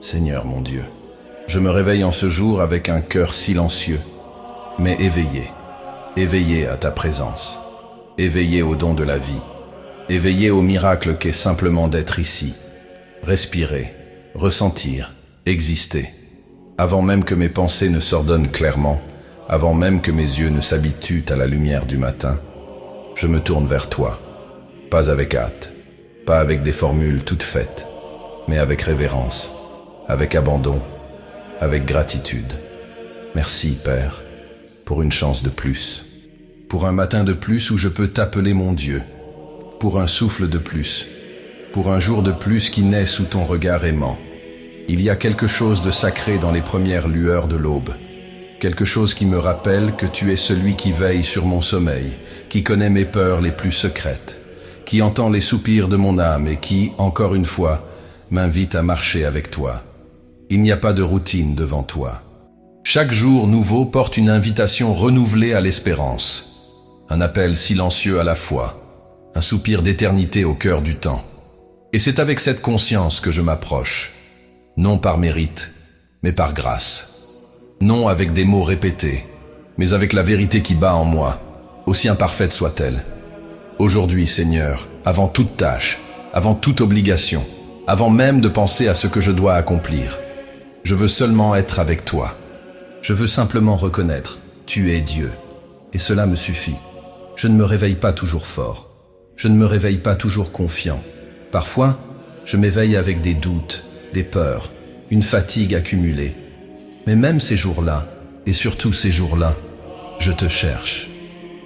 Seigneur mon Dieu, je me réveille en ce jour avec un cœur silencieux, mais éveillé, éveillé à ta présence, éveillé au don de la vie, éveillé au miracle qu'est simplement d'être ici, respirer, ressentir, exister, avant même que mes pensées ne s'ordonnent clairement, avant même que mes yeux ne s'habituent à la lumière du matin, je me tourne vers toi, pas avec hâte, pas avec des formules toutes faites, mais avec révérence, avec abandon, avec gratitude. Merci, Père, pour une chance de plus, pour un matin de plus où je peux t'appeler mon Dieu, pour un souffle de plus, pour un jour de plus qui naît sous ton regard aimant. Il y a quelque chose de sacré dans les premières lueurs de l'aube, quelque chose qui me rappelle que tu es celui qui veille sur mon sommeil, qui connaît mes peurs les plus secrètes, qui entend les soupirs de mon âme et qui, encore une fois, m'invite à marcher avec toi. Il n'y a pas de routine devant toi. Chaque jour nouveau porte une invitation renouvelée à l'espérance, un appel silencieux à la foi, un soupir d'éternité au cœur du temps. Et c'est avec cette conscience que je m'approche, non par mérite, mais par grâce. Non avec des mots répétés, mais avec la vérité qui bat en moi, aussi imparfaite soit-elle. Aujourd'hui, Seigneur, avant toute tâche, avant toute obligation, avant même de penser à ce que je dois accomplir, je veux seulement être avec toi. Je veux simplement reconnaître, tu es Dieu, et cela me suffit. Je ne me réveille pas toujours fort, je ne me réveille pas toujours confiant. Parfois, je m'éveille avec des doutes, des peurs, une fatigue accumulée. Mais même ces jours-là, et surtout ces jours-là, je te cherche.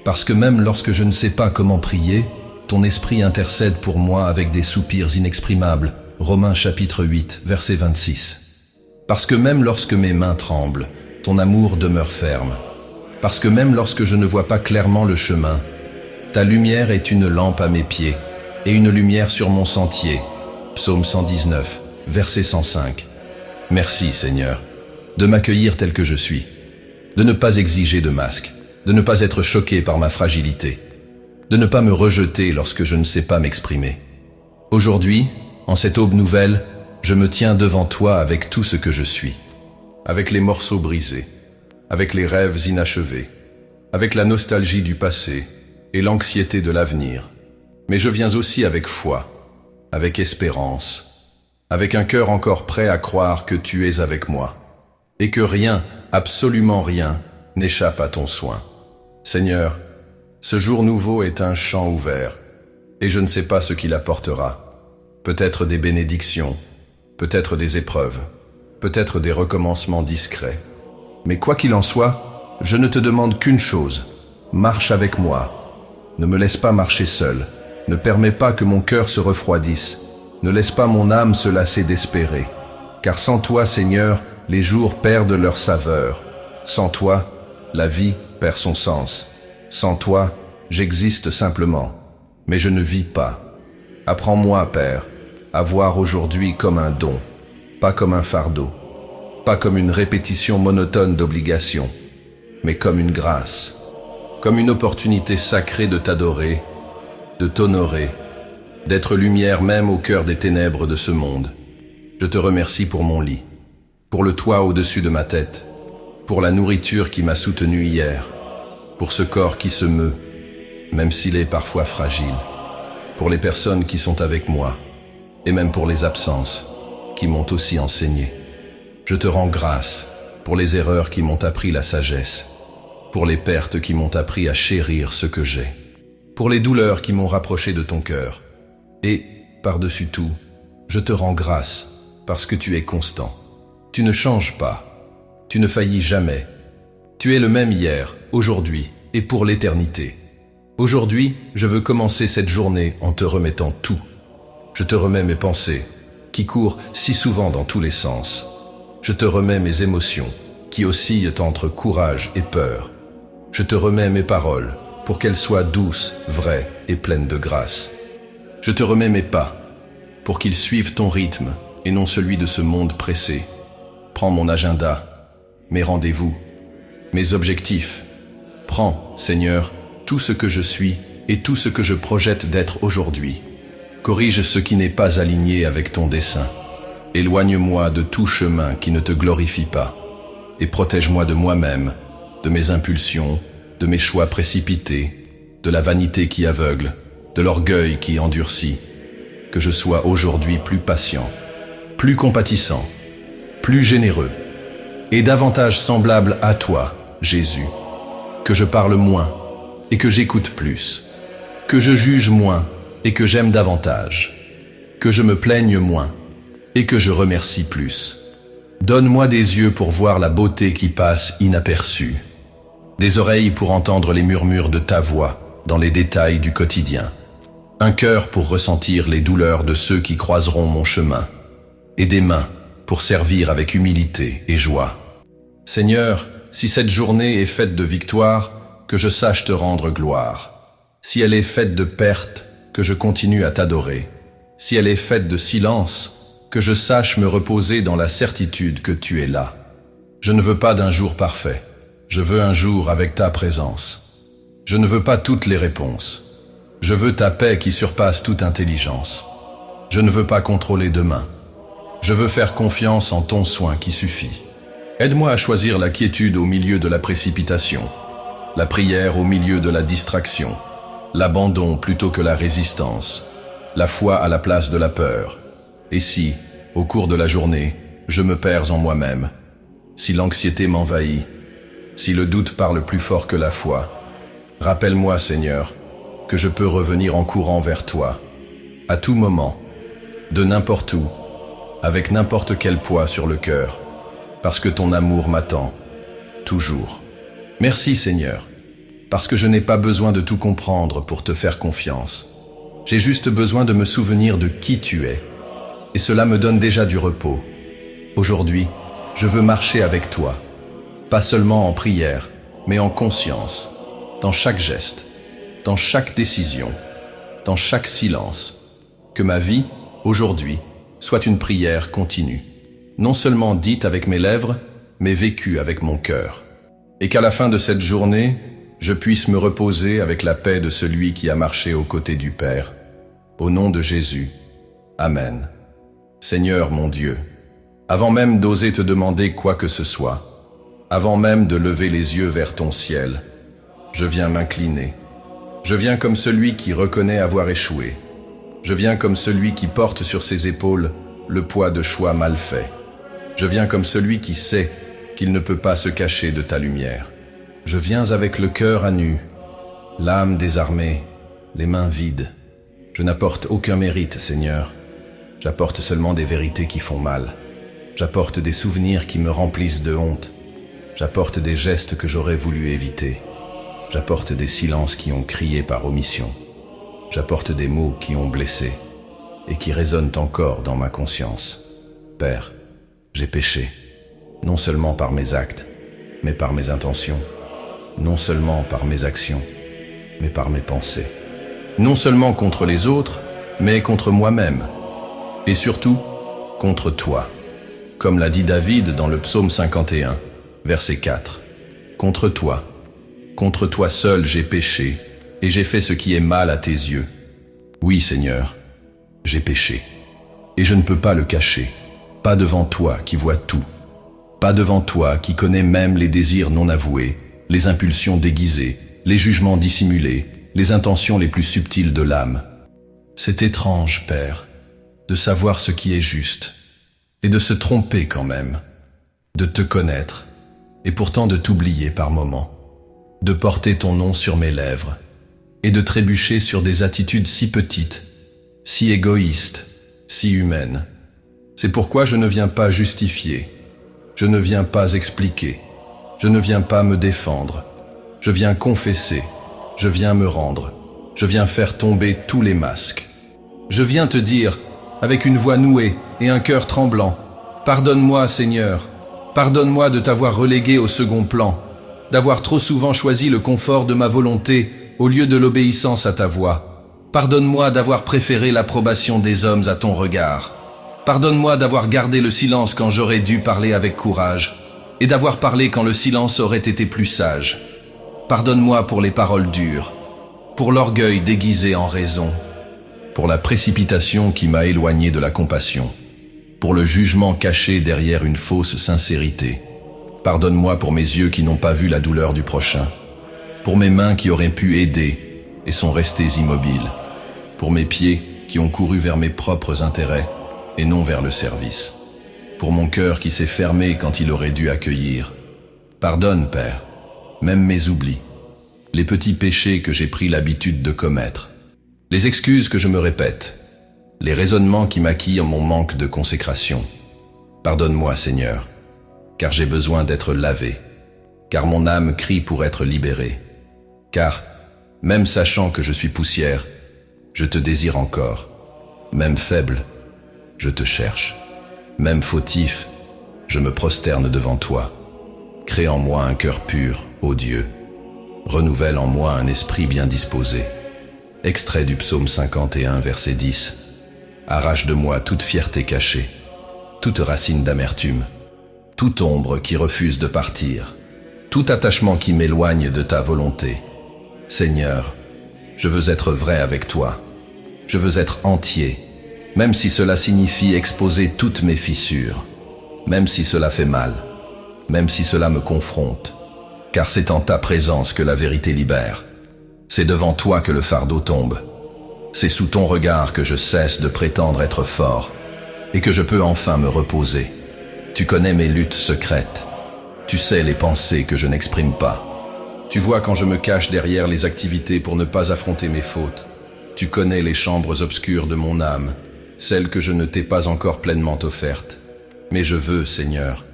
Parce que même lorsque je ne sais pas comment prier, ton esprit intercède pour moi avec des soupirs inexprimables. Romains chapitre 8, verset 26. Parce que même lorsque mes mains tremblent, ton amour demeure ferme. Parce que même lorsque je ne vois pas clairement le chemin, ta lumière est une lampe à mes pieds et une lumière sur mon sentier. Psaume 119, verset 105. Merci Seigneur, de m'accueillir tel que je suis, de ne pas exiger de masque, de ne pas être choqué par ma fragilité, de ne pas me rejeter lorsque je ne sais pas m'exprimer. Aujourd'hui, en cette aube nouvelle, je me tiens devant toi avec tout ce que je suis, avec les morceaux brisés, avec les rêves inachevés, avec la nostalgie du passé et l'anxiété de l'avenir. Mais je viens aussi avec foi, avec espérance, avec un cœur encore prêt à croire que tu es avec moi, et que rien, absolument rien, n'échappe à ton soin. Seigneur, ce jour nouveau est un champ ouvert, et je ne sais pas ce qu'il apportera. Peut-être des bénédictions, peut-être des épreuves, peut-être des recommencements discrets. Mais quoi qu'il en soit, je ne te demande qu'une chose, marche avec moi. Ne me laisse pas marcher seul, ne permets pas que mon cœur se refroidisse, ne laisse pas mon âme se lasser d'espérer. Car sans toi, Seigneur, les jours perdent leur saveur. Sans toi, la vie perd son sens. Sans toi, j'existe simplement, mais je ne vis pas. Apprends-moi, Père, à voir aujourd'hui comme un don, pas comme un fardeau, pas comme une répétition monotone d'obligations, mais comme une grâce, comme une opportunité sacrée de t'adorer, de t'honorer, d'être lumière même au cœur des ténèbres de ce monde. Je te remercie pour mon lit, pour le toit au-dessus de ma tête, pour la nourriture qui m'a soutenu hier, pour ce corps qui se meut, même s'il est parfois fragile, pour les personnes qui sont avec moi, et même pour les absences, qui m'ont aussi enseigné. Je te rends grâce pour les erreurs qui m'ont appris la sagesse, pour les pertes qui m'ont appris à chérir ce que j'ai, pour les douleurs qui m'ont rapproché de ton cœur. Et, par-dessus tout, je te rends grâce parce que tu es constant. Tu ne changes pas, tu ne faillis jamais. Tu es le même hier, aujourd'hui et pour l'éternité. Aujourd'hui, je veux commencer cette journée en te remettant tout. Je te remets mes pensées, qui courent si souvent dans tous les sens. Je te remets mes émotions, qui oscillent entre courage et peur. Je te remets mes paroles, pour qu'elles soient douces, vraies et pleines de grâce. Je te remets mes pas, pour qu'ils suivent ton rythme et non celui de ce monde pressé. Prends mon agenda, mes rendez-vous, mes objectifs. Prends, Seigneur, tout ce que je suis et tout ce que je projette d'être aujourd'hui. Corrige ce qui n'est pas aligné avec ton dessein. Éloigne-moi de tout chemin qui ne te glorifie pas, et protège-moi de moi-même, de mes impulsions, de mes choix précipités, de la vanité qui aveugle, de l'orgueil qui endurcit. Que je sois aujourd'hui plus patient, plus compatissant, plus généreux, et davantage semblable à toi, Jésus. Que je parle moins, et que j'écoute plus. Que je juge moins, et que j'aime davantage. Que je me plaigne moins, et que je remercie plus. Donne-moi des yeux pour voir la beauté qui passe inaperçue, des oreilles pour entendre les murmures de ta voix dans les détails du quotidien, un cœur pour ressentir les douleurs de ceux qui croiseront mon chemin, et des mains pour servir avec humilité et joie. Seigneur, si cette journée est faite de victoire, que je sache te rendre gloire. Si elle est faite de perte, que je continue à t'adorer. Si elle est faite de silence, que je sache me reposer dans la certitude que tu es là. Je ne veux pas d'un jour parfait, je veux un jour avec ta présence. Je ne veux pas toutes les réponses. Je veux ta paix qui surpasse toute intelligence. Je ne veux pas contrôler demain. Je veux faire confiance en ton soin qui suffit. Aide-moi à choisir la quiétude au milieu de la précipitation, la prière au milieu de la distraction, l'abandon plutôt que la résistance, la foi à la place de la peur. Et si, au cours de la journée, je me perds en moi-même, si l'anxiété m'envahit, si le doute parle plus fort que la foi, rappelle-moi, Seigneur, que je peux revenir en courant vers toi, à tout moment, de n'importe où, avec n'importe quel poids sur le cœur, parce que ton amour m'attend, toujours. Merci, Seigneur, parce que je n'ai pas besoin de tout comprendre pour te faire confiance. J'ai juste besoin de me souvenir de qui tu es. Et cela me donne déjà du repos. Aujourd'hui, je veux marcher avec toi, pas seulement en prière, mais en conscience, dans chaque geste, dans chaque décision, dans chaque silence. Que ma vie, aujourd'hui, soit une prière continue, non seulement dite avec mes lèvres, mais vécue avec mon cœur. Et qu'à la fin de cette journée, je puisse me reposer avec la paix de celui qui a marché aux côtés du Père. Au nom de Jésus. Amen. Seigneur mon Dieu, avant même d'oser te demander quoi que ce soit, avant même de lever les yeux vers ton ciel, je viens m'incliner. Je viens comme celui qui reconnaît avoir échoué. Je viens comme celui qui porte sur ses épaules le poids de choix mal faits. Je viens comme celui qui sait qu'il ne peut pas se cacher de ta lumière. Je viens avec le cœur à nu, l'âme désarmée, les mains vides. Je n'apporte aucun mérite, Seigneur. J'apporte seulement des vérités qui font mal. J'apporte des souvenirs qui me remplissent de honte. J'apporte des gestes que j'aurais voulu éviter. J'apporte des silences qui ont crié par omission. J'apporte des mots qui ont blessé et qui résonnent encore dans ma conscience. Père, j'ai péché, non seulement par mes actes, mais par mes intentions. Non seulement par mes actions, mais par mes pensées. Non seulement contre les autres, mais contre moi-même. Et surtout, contre toi. Comme l'a dit David dans le psaume 51, verset 4. Contre toi seul j'ai péché, et j'ai fait ce qui est mal à tes yeux. Oui, Seigneur, j'ai péché. Et je ne peux pas le cacher. Pas devant toi qui vois tout. Pas devant toi qui connais même les désirs non avoués, les impulsions déguisées, les jugements dissimulés, les intentions les plus subtiles de l'âme. C'est étrange, Père, de savoir ce qui est juste, et de se tromper quand même, de te connaître, et pourtant de t'oublier par moments, de porter ton nom sur mes lèvres, et de trébucher sur des attitudes si petites, si égoïstes, si humaines. C'est pourquoi je ne viens pas justifier, je ne viens pas expliquer, je ne viens pas me défendre, je viens confesser, je viens me rendre, je viens faire tomber tous les masques. Je viens te dire, avec une voix nouée et un cœur tremblant, pardonne-moi, Seigneur, pardonne-moi de t'avoir relégué au second plan, d'avoir trop souvent choisi le confort de ma volonté au lieu de l'obéissance à ta voix. Pardonne-moi d'avoir préféré l'approbation des hommes à ton regard. Pardonne-moi d'avoir gardé le silence quand j'aurais dû parler avec courage, et d'avoir parlé quand le silence aurait été plus sage. Pardonne-moi pour les paroles dures, pour l'orgueil déguisé en raison, pour la précipitation qui m'a éloigné de la compassion. pour le jugement caché derrière une fausse sincérité. Pardonne-moi pour mes yeux qui n'ont pas vu la douleur du prochain, pour mes mains qui auraient pu aider et sont restées immobiles, pour mes pieds qui ont couru vers mes propres intérêts et non vers le service, pour mon cœur qui s'est fermé quand il aurait dû accueillir. Pardonne, Père, même mes oublis, les petits péchés que j'ai pris l'habitude de commettre, les excuses que je me répète, les raisonnements qui maquillent mon manque de consécration. Pardonne-moi, Seigneur, car j'ai besoin d'être lavé, car mon âme crie pour être libérée, car, même sachant que je suis poussière, je te désire encore, même faible, je te cherche, même fautif, je me prosterne devant toi. Crée en moi un cœur pur, ô Dieu, renouvelle en moi un esprit bien disposé. Extrait du psaume 51, verset 10. Arrache de moi toute fierté cachée, toute racine d'amertume, toute ombre qui refuse de partir, tout attachement qui m'éloigne de ta volonté. Seigneur, je veux être vrai avec toi, je veux être entier, même si cela signifie exposer toutes mes fissures, même si cela fait mal, même si cela me confronte, car c'est en ta présence que la vérité libère. C'est devant toi que le fardeau tombe. C'est sous ton regard que je cesse de prétendre être fort et que je peux enfin me reposer. Tu connais mes luttes secrètes. Tu sais les pensées que je n'exprime pas. Tu vois quand je me cache derrière les activités pour ne pas affronter mes fautes. Tu connais les chambres obscures de mon âme, celles que je ne t'ai pas encore pleinement offertes. Mais je veux, Seigneur,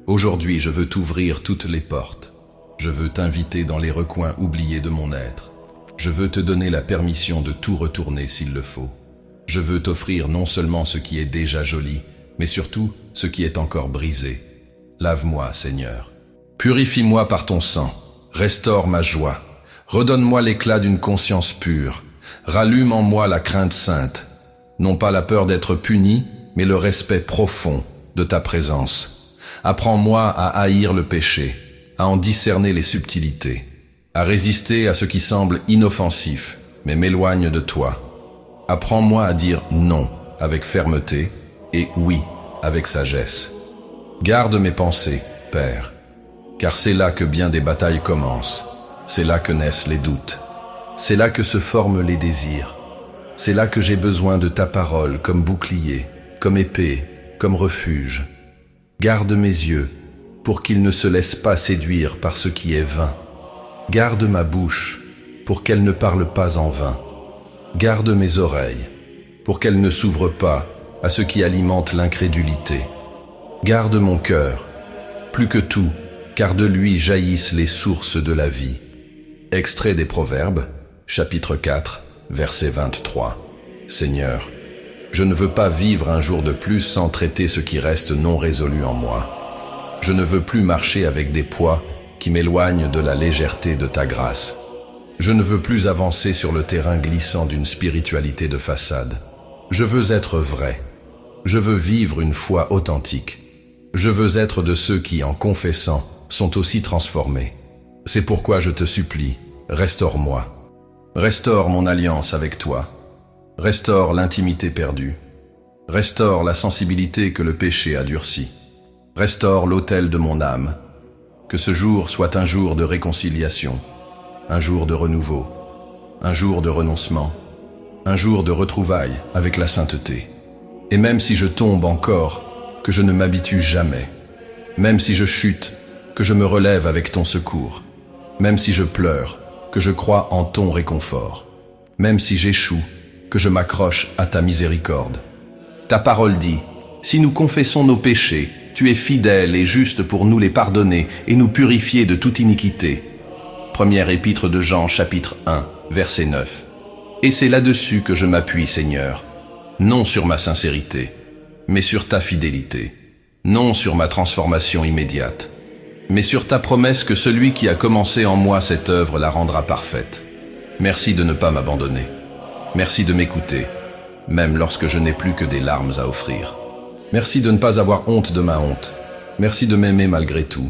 aujourd'hui je veux t'ouvrir toutes les portes. Je veux t'inviter dans les recoins oubliés de mon être. Je veux te donner la permission de tout retourner s'il le faut. Je veux t'offrir non seulement ce qui est déjà joli, mais surtout ce qui est encore brisé. Lave-moi, Seigneur. Purifie-moi par ton sang. Restaure ma joie. Redonne-moi l'éclat d'une conscience pure. Rallume en moi la crainte sainte. Non pas la peur d'être puni, mais le respect profond de ta présence. Apprends-moi à haïr le péché, à en discerner les subtilités, à résister à ce qui semble inoffensif, mais m'éloigne de toi. Apprends-moi à dire non avec fermeté et oui avec sagesse. Garde mes pensées, Père, car c'est là que bien des batailles commencent, c'est là que naissent les doutes, c'est là que se forment les désirs, c'est là que j'ai besoin de ta parole comme bouclier, comme épée, comme refuge. Garde mes yeux pour qu'ils ne se laissent pas séduire par ce qui est vain. Garde ma bouche pour qu'elle ne parle pas en vain. Garde mes oreilles pour qu'elles ne s'ouvrent pas à ce qui alimente l'incrédulité. Garde mon cœur, plus que tout, car de lui jaillissent les sources de la vie. Extrait des Proverbes, chapitre 4, verset 23. Seigneur, je ne veux pas vivre un jour de plus sans traiter ce qui reste non résolu en moi. Je ne veux plus marcher avec des poids qui m'éloignent de la légèreté de ta grâce. Je ne veux plus avancer sur le terrain glissant d'une spiritualité de façade. Je veux être vrai. Je veux vivre une foi authentique. Je veux être de ceux qui, en confessant, sont aussi transformés. C'est pourquoi je te supplie, restaure-moi. Restaure mon alliance avec toi. Restaure l'intimité perdue. Restaure la sensibilité que le péché a durcie. Restaure l'autel de mon âme. Que ce jour soit un jour de réconciliation, un jour de renouveau, un jour de renoncement, un jour de retrouvailles avec la sainteté. Et même si je tombe encore, que je ne m'habitue jamais. Même si je chute, que je me relève avec ton secours. Même si je pleure, que je crois en ton réconfort. Même si j'échoue, que je m'accroche à ta miséricorde. Ta parole dit, si nous confessons nos péchés, tu es fidèle et juste pour nous les pardonner et nous purifier de toute iniquité. Première épître de Jean, chapitre 1, verset 9. Et c'est là-dessus que je m'appuie, Seigneur. Non sur ma sincérité, mais sur ta fidélité. Non sur ma transformation immédiate, mais sur ta promesse que celui qui a commencé en moi cette œuvre la rendra parfaite. Merci de ne pas m'abandonner. Merci de m'écouter, même lorsque je n'ai plus que des larmes à offrir. Merci de ne pas avoir honte de ma honte. Merci de m'aimer malgré tout.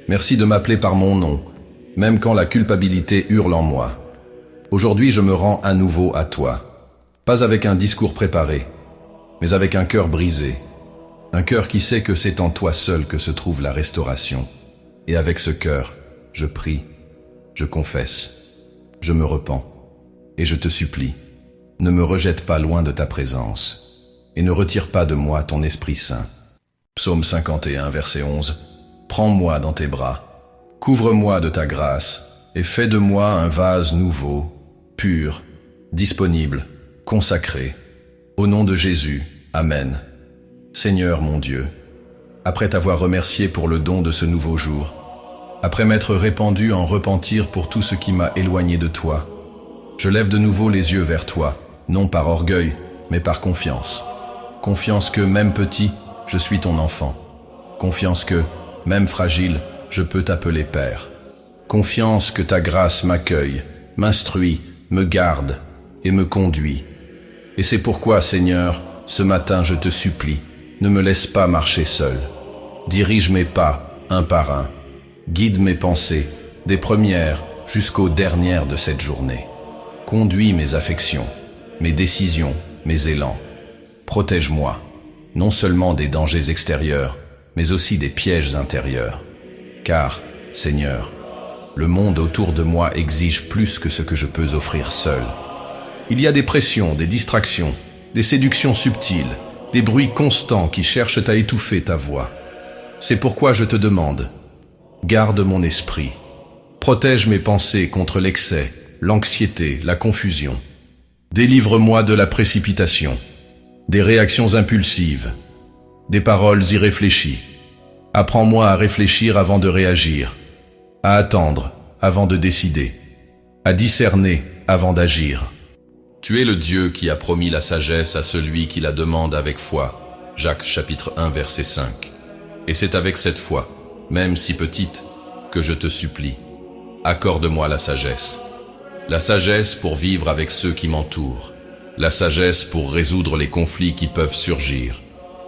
Merci de m'appeler par mon nom, même quand la culpabilité hurle en moi. Aujourd'hui, je me rends à nouveau à toi. Pas avec un discours préparé, mais avec un cœur brisé, Un cœur qui sait que c'est en toi seul que se trouve la restauration. Et avec ce cœur, je prie, je confesse, je me repens, et je te supplie, ne me rejette pas loin de ta présence, et ne retire pas de moi ton Esprit Saint. Psaume 51, verset 11. Prends-moi dans tes bras, couvre-moi de ta grâce, et fais de moi un vase nouveau, pur, disponible, consacré. Au nom de Jésus, Amen. Seigneur mon Dieu, après t'avoir remercié pour le don de ce nouveau jour, après m'être répandu en repentir pour tout ce qui m'a éloigné de toi, je lève de nouveau les yeux vers toi, non par orgueil, mais par confiance. Confiance que, même petit, je suis ton enfant. Confiance que, même fragile, je peux t'appeler Père. Confiance que ta grâce m'accueille, m'instruit, me garde et me conduit. Et c'est pourquoi, Seigneur, ce matin je te supplie, ne me laisse pas marcher seul. Dirige mes pas, un par un. Guide mes pensées, des premières jusqu'aux dernières de cette journée. Conduis mes affections, mes décisions, mes élans. Protège-moi, non seulement des dangers extérieurs, mais aussi des pièges intérieurs. Car, Seigneur, le monde autour de moi exige plus que ce que je peux offrir seul. Il y a des pressions, des distractions, des séductions subtiles, des bruits constants qui cherchent à étouffer ta voix. C'est pourquoi je te demande, garde mon esprit, protège mes pensées contre l'excès, l'anxiété, la confusion. Délivre-moi de la précipitation, des réactions impulsives, des paroles irréfléchies. Apprends-moi à réfléchir avant de réagir, à attendre avant de décider, à discerner avant d'agir. Tu es le Dieu qui a promis la sagesse à celui qui la demande avec foi. Jacques chapitre 1 verset 5. Et c'est avec cette foi, même si petite, que je te supplie. Accorde-moi la sagesse. La sagesse pour vivre avec ceux qui m'entourent. La sagesse pour résoudre les conflits qui peuvent surgir.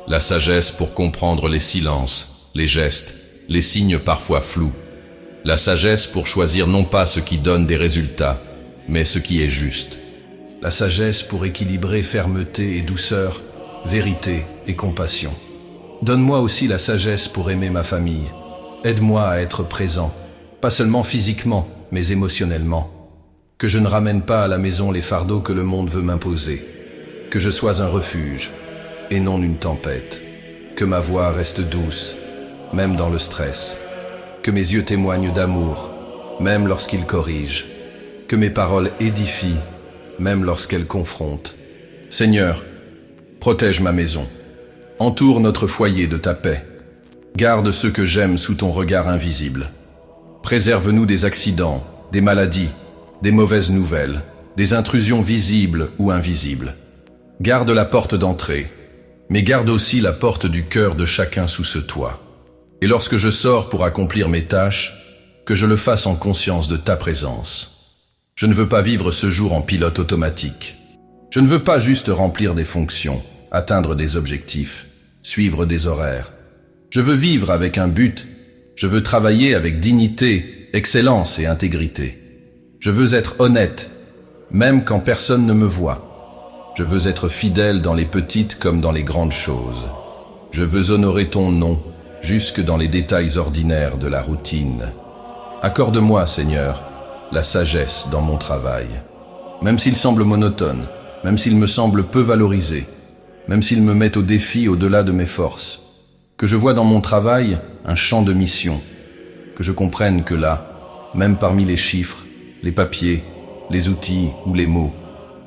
La sagesse pour comprendre les silences, les gestes, les signes parfois flous. La sagesse pour choisir non pas ce qui donne des résultats, mais ce qui est juste. La sagesse pour équilibrer fermeté et douceur, vérité et compassion. Donne-moi aussi la sagesse pour aimer ma famille. Aide-moi à être présent, pas seulement physiquement, mais émotionnellement. Que je ne ramène pas à la maison les fardeaux que le monde veut m'imposer. Que je sois un refuge, et non une tempête. Que ma voix reste douce, même dans le stress. Que mes yeux témoignent d'amour, même lorsqu'ils corrigent. Que mes paroles édifient, même lorsqu'elles confrontent. Seigneur, protège ma maison. Entoure notre foyer de ta paix. Garde ceux que j'aime sous ton regard invisible. Préserve-nous des accidents, des maladies, des mauvaises nouvelles, des intrusions visibles ou invisibles. Garde la porte d'entrée, mais garde aussi la porte du cœur de chacun sous ce toit. Et lorsque je sors pour accomplir mes tâches, que je le fasse en conscience de ta présence. Je ne veux pas vivre ce jour en pilote automatique. Je ne veux pas juste remplir des fonctions, atteindre des objectifs, suivre des horaires. Je veux vivre avec un but. Je veux travailler avec dignité, excellence et intégrité. Je veux être honnête, même quand personne ne me voit. Je veux être fidèle dans les petites comme dans les grandes choses. Je veux honorer ton nom, jusque dans les détails ordinaires de la routine. Accorde-moi, Seigneur, la sagesse dans mon travail. Même s'il semble monotone, même s'il me semble peu valorisé, même s'il me met au défi au-delà de mes forces. Que je vois dans mon travail un champ de mission. Que je comprenne que là, même parmi les chiffres, les papiers, les outils ou les mots,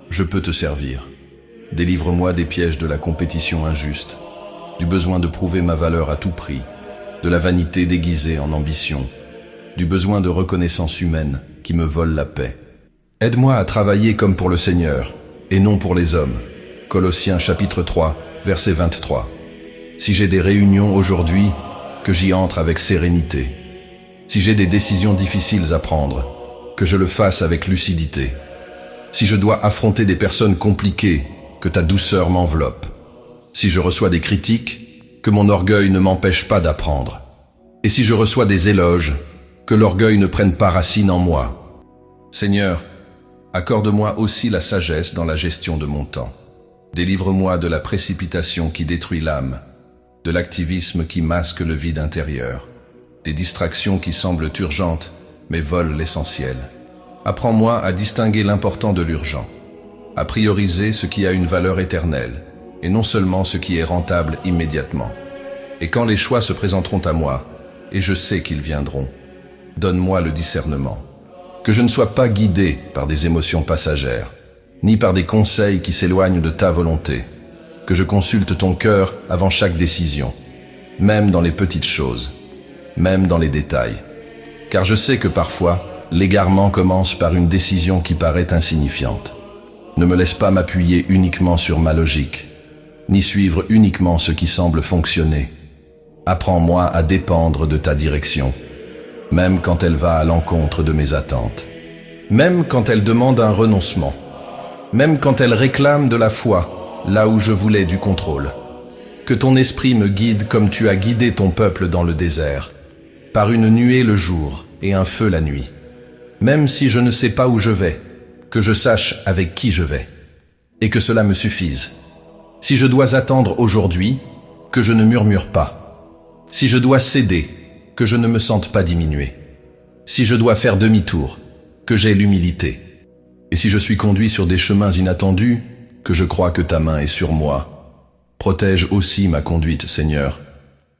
je peux te servir. Délivre-moi des pièges de la compétition injuste, du besoin de prouver ma valeur à tout prix, de la vanité déguisée en ambition, du besoin de reconnaissance humaine qui me vole la paix. Aide-moi à travailler comme pour le Seigneur, et non pour les hommes. Colossiens chapitre 3, verset 23. Si j'ai des réunions aujourd'hui, que j'y entre avec sérénité. Si j'ai des décisions difficiles à prendre, que je le fasse avec lucidité. Si je dois affronter des personnes compliquées, que ta douceur m'enveloppe. Si je reçois des critiques, que mon orgueil ne m'empêche pas d'apprendre. Et si je reçois des éloges, que l'orgueil ne prenne pas racine en moi. Seigneur, accorde-moi aussi la sagesse dans la gestion de mon temps. Délivre-moi de la précipitation qui détruit l'âme. de l'activisme qui masque le vide intérieur, des distractions qui semblent urgentes mais volent l'essentiel. Apprends-moi à distinguer l'important de l'urgent, à prioriser ce qui a une valeur éternelle, et non seulement ce qui est rentable immédiatement. Et quand les choix se présenteront à moi, et je sais qu'ils viendront, donne-moi le discernement. Que je ne sois pas guidé par des émotions passagères, ni par des conseils qui s'éloignent de ta volonté. Que je consulte ton cœur avant chaque décision, même dans les petites choses, même dans les détails. Car je sais que parfois, l'égarement commence par une décision qui paraît insignifiante. Ne me laisse pas m'appuyer uniquement sur ma logique, ni suivre uniquement ce qui semble fonctionner. Apprends-moi à dépendre de ta direction, même quand elle va à l'encontre de mes attentes, même quand elle demande un renoncement, même quand elle réclame de la foi, là où je voulais du contrôle. Que ton esprit me guide comme tu as guidé ton peuple dans le désert, par une nuée le jour et un feu la nuit. Même si je ne sais pas où je vais, que je sache avec qui je vais, et que cela me suffise. Si je dois attendre aujourd'hui, que je ne murmure pas. Si je dois céder, que je ne me sente pas diminué. Si je dois faire demi-tour, que j'ai l'humilité. Et si je suis conduit sur des chemins inattendus, que je crois que ta main est sur moi. Protège aussi ma conduite, Seigneur,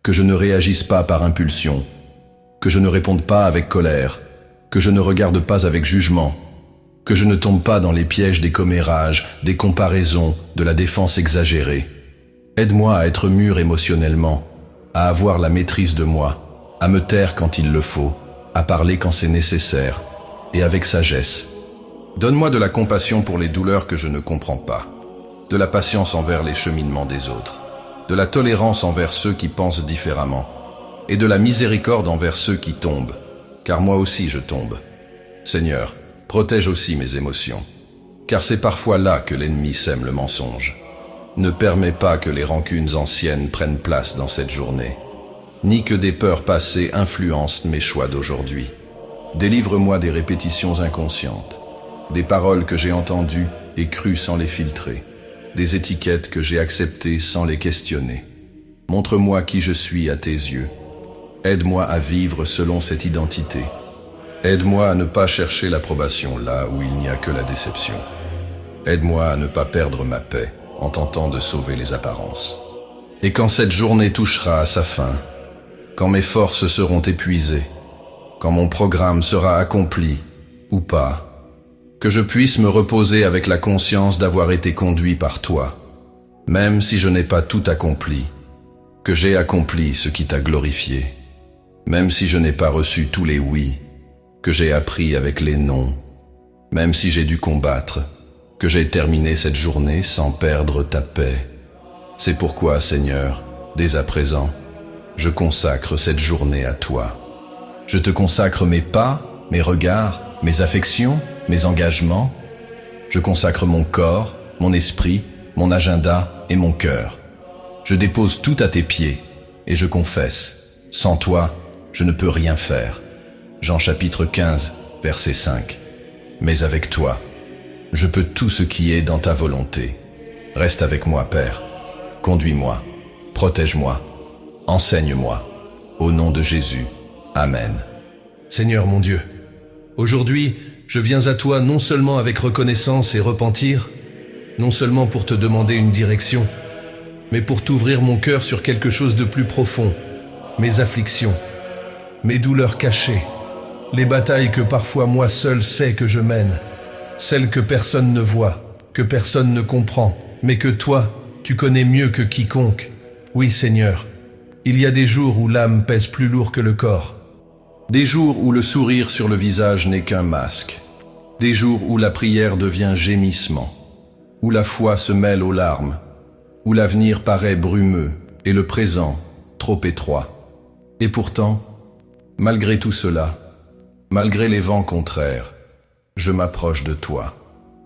que je ne réagisse pas par impulsion, que je ne réponde pas avec colère, que je ne regarde pas avec jugement, que je ne tombe pas dans les pièges des commérages, des comparaisons, de la défense exagérée. Aide-moi à être mûr émotionnellement, à avoir la maîtrise de moi, à me taire quand il le faut, à parler quand c'est nécessaire, et avec sagesse. Donne-moi de la compassion pour les douleurs que je ne comprends pas, de la patience envers les cheminements des autres, de la tolérance envers ceux qui pensent différemment, et de la miséricorde envers ceux qui tombent, car moi aussi je tombe. Seigneur, protège aussi mes émotions, car c'est parfois là que l'ennemi sème le mensonge. Ne permets pas que les rancunes anciennes prennent place dans cette journée, ni que des peurs passées influencent mes choix d'aujourd'hui. Délivre-moi des répétitions inconscientes, des paroles que j'ai entendues et crues sans les filtrer, des étiquettes que j'ai acceptées sans les questionner. Montre-moi qui je suis à tes yeux. Aide-moi à vivre selon cette identité. Aide-moi à ne pas chercher l'approbation là où il n'y a que la déception. Aide-moi à ne pas perdre ma paix en tentant de sauver les apparences. Et quand cette journée touchera à sa fin, quand mes forces seront épuisées, quand mon programme sera accompli ou pas, que je puisse me reposer avec la conscience d'avoir été conduit par toi, même si je n'ai pas tout accompli, que j'ai accompli ce qui t'a glorifié, même si je n'ai pas reçu tous les oui, que j'ai appris avec les non, même si j'ai dû combattre, que j'ai terminé cette journée sans perdre ta paix. C'est pourquoi, Seigneur, dès à présent, je consacre cette journée à toi. Je te consacre mes pas, mes regards, mes affections, mes engagements. Je consacre mon corps, mon esprit, mon agenda et mon cœur. Je dépose tout à tes pieds et je confesse, sans toi, je ne peux rien faire. Jean chapitre 15, verset 5. Mais avec toi, je peux tout ce qui est dans ta volonté. Reste avec moi, Père. Conduis-moi, protège-moi, enseigne-moi. Au nom de Jésus. Amen. Seigneur mon Dieu, aujourd'hui, je viens à toi non seulement avec reconnaissance et repentir, non seulement pour te demander une direction, mais pour t'ouvrir mon cœur sur quelque chose de plus profond, mes afflictions, mes douleurs cachées, les batailles que parfois moi seul sais que je mène, celles que personne ne voit, que personne ne comprend, mais que toi, tu connais mieux que quiconque. Oui, Seigneur, il y a des jours où l'âme pèse plus lourd que le corps. Des jours où le sourire sur le visage n'est qu'un masque. Des jours où la prière devient gémissement. Où la foi se mêle aux larmes. Où l'avenir paraît brumeux et le présent trop étroit. Et pourtant, malgré tout cela, malgré les vents contraires, je m'approche de toi.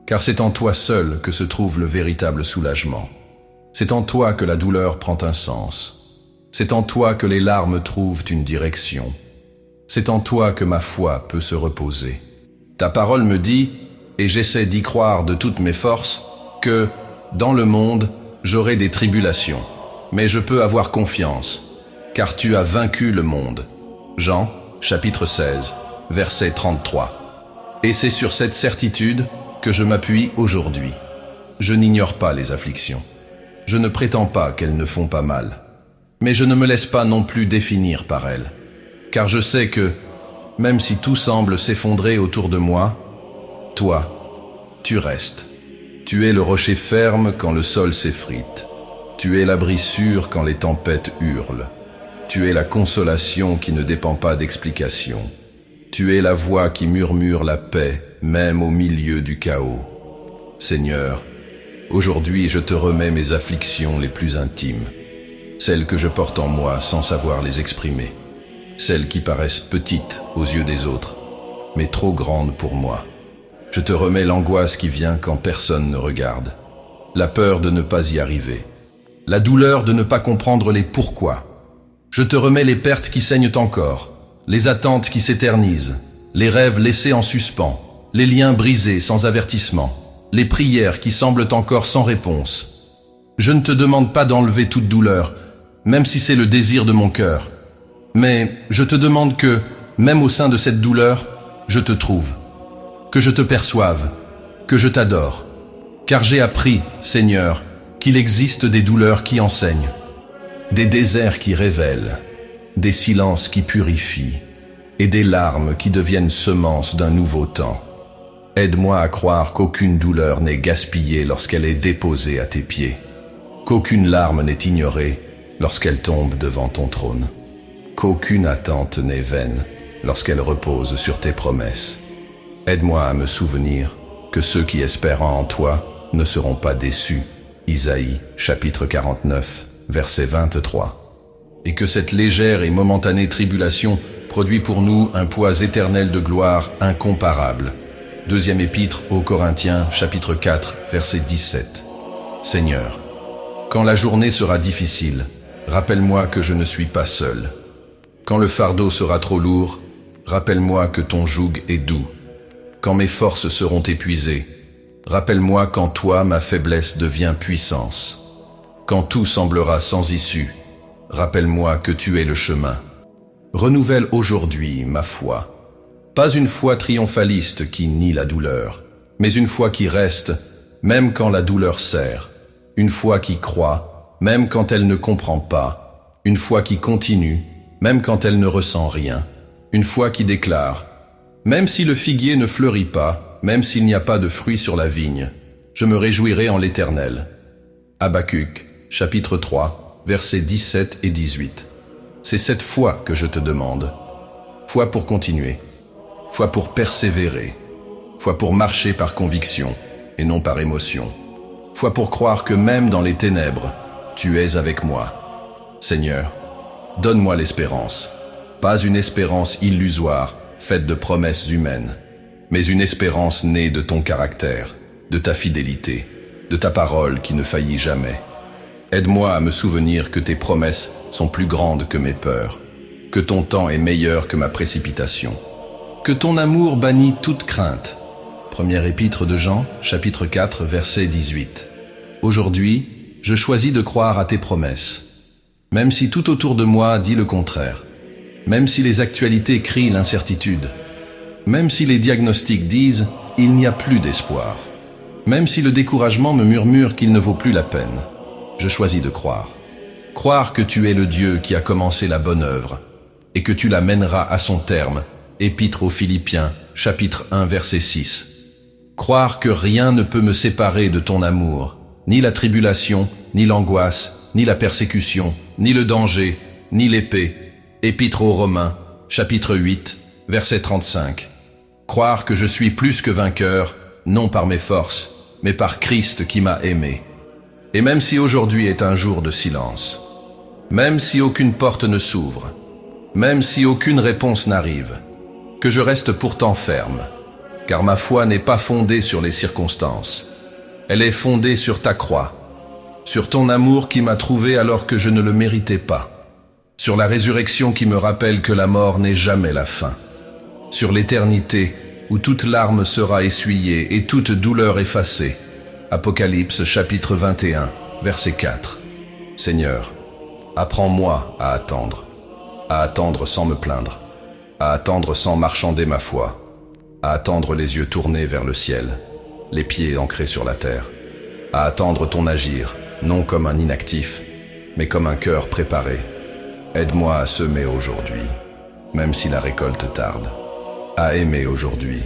Car c'est en toi seul que se trouve le véritable soulagement. C'est en toi que la douleur prend un sens. C'est en toi que les larmes trouvent une direction. C'est en toi que ma foi peut se reposer. Ta parole me dit, et j'essaie d'y croire de toutes mes forces, que, dans le monde, j'aurai des tribulations. mais je peux avoir confiance, car tu as vaincu le monde. Jean, chapitre 16, verset 33. Et c'est sur cette certitude que je m'appuie aujourd'hui. Je n'ignore pas les afflictions. Je ne prétends pas qu'elles ne font pas mal. Mais je ne me laisse pas non plus définir par elles. Car je sais que, même si tout semble s'effondrer autour de moi, toi, tu restes. Tu es le rocher ferme quand le sol s'effrite. Tu es l'abri sûr quand les tempêtes hurlent. Tu es la consolation qui ne dépend pas d'explication. Tu es la voix qui murmure la paix, même au milieu du chaos. Seigneur, aujourd'hui je te remets mes afflictions les plus intimes, celles que je porte en moi sans savoir les exprimer, celles qui paraissent petites aux yeux des autres, mais trop grandes pour moi. Je te remets l'angoisse qui vient quand personne ne regarde, la peur de ne pas y arriver, la douleur de ne pas comprendre les pourquoi. Je te remets les pertes qui saignent encore, les attentes qui s'éternisent, les rêves laissés en suspens, les liens brisés sans avertissement, les prières qui semblent encore sans réponse. Je ne te demande pas d'enlever toute douleur, même si c'est le désir de mon cœur. Mais je te demande que, même au sein de cette douleur, je te trouve, que je te perçoive, que je t'adore. Car j'ai appris, Seigneur, qu'il existe des douleurs qui enseignent, des déserts qui révèlent, des silences qui purifient, et des larmes qui deviennent semences d'un nouveau temps. Aide-moi à croire qu'aucune douleur n'est gaspillée lorsqu'elle est déposée à tes pieds, qu'aucune larme n'est ignorée lorsqu'elle tombe devant ton trône, qu'aucune attente n'est vaine lorsqu'elle repose sur tes promesses. Aide-moi à me souvenir que ceux qui espèrent en toi ne seront pas déçus. Isaïe, chapitre 49, verset 23. Et que cette légère et momentanée tribulation produit pour nous un poids éternel de gloire incomparable. Deuxième épître aux Corinthiens, chapitre 4, verset 17. Seigneur, quand la journée sera difficile, rappelle-moi que je ne suis pas seul. Quand le fardeau sera trop lourd, rappelle-moi que ton joug est doux. Quand mes forces seront épuisées, rappelle-moi qu'en toi ma faiblesse devient puissance. Quand tout semblera sans issue, rappelle-moi que tu es le chemin. Renouvelle aujourd'hui ma foi. Pas une foi triomphaliste qui nie la douleur, mais une foi qui reste, même quand la douleur serre. Une foi qui croit, même quand elle ne comprend pas. Une foi qui continue, même quand elle ne ressent rien. Une foi qui déclare, même si le figuier ne fleurit pas, même s'il n'y a pas de fruits sur la vigne, je me réjouirai en l'Éternel. Habacuc, chapitre 3, versets 17 et 18. C'est cette foi que je te demande. Foi pour continuer. Foi pour persévérer. Foi pour marcher par conviction et non par émotion. Foi pour croire que même dans les ténèbres, tu es avec moi. Seigneur, donne-moi l'espérance. Pas une espérance illusoire, faite de promesses humaines, mais une espérance née de ton caractère, de ta fidélité, de ta parole qui ne faillit jamais. Aide-moi à me souvenir que tes promesses sont plus grandes que mes peurs, que ton temps est meilleur que ma précipitation, que ton amour bannit toute crainte. Première épître de Jean, chapitre 4, verset 18. Aujourd'hui, je choisis de croire à tes promesses, même si tout autour de moi dit le contraire, même si les actualités crient l'incertitude, même si les diagnostics disent « il n'y a plus d'espoir », même si le découragement me murmure qu'il ne vaut plus la peine. Je choisis de croire. Croire que tu es le Dieu qui a commencé la bonne œuvre et que tu la mèneras à son terme. Épître aux Philippiens, chapitre 1, verset 6. Croire que rien ne peut me séparer de ton amour, ni la tribulation, ni l'angoisse, ni la persécution, ni le danger, ni l'épée. Épître aux Romains, chapitre 8, verset 35. Croire que je suis plus que vainqueur, non par mes forces, mais par Christ qui m'a aimé. Et même si aujourd'hui est un jour de silence, même si aucune porte ne s'ouvre, même si aucune réponse n'arrive, que je reste pourtant ferme, car ma foi n'est pas fondée sur les circonstances. Elle est fondée sur ta croix, sur ton amour qui m'a trouvé alors que je ne le méritais pas, sur la résurrection qui me rappelle que la mort n'est jamais la fin, sur l'éternité où toute larme sera essuyée et toute douleur effacée. Apocalypse chapitre 21, verset 4. Seigneur, Apprends-moi à attendre sans me plaindre, à attendre sans marchander ma foi, à attendre les yeux tournés vers le ciel, les pieds ancrés sur la terre, à attendre ton agir, non comme un inactif, mais comme un cœur préparé. Aide-moi à semer aujourd'hui, même si la récolte tarde, à aimer aujourd'hui,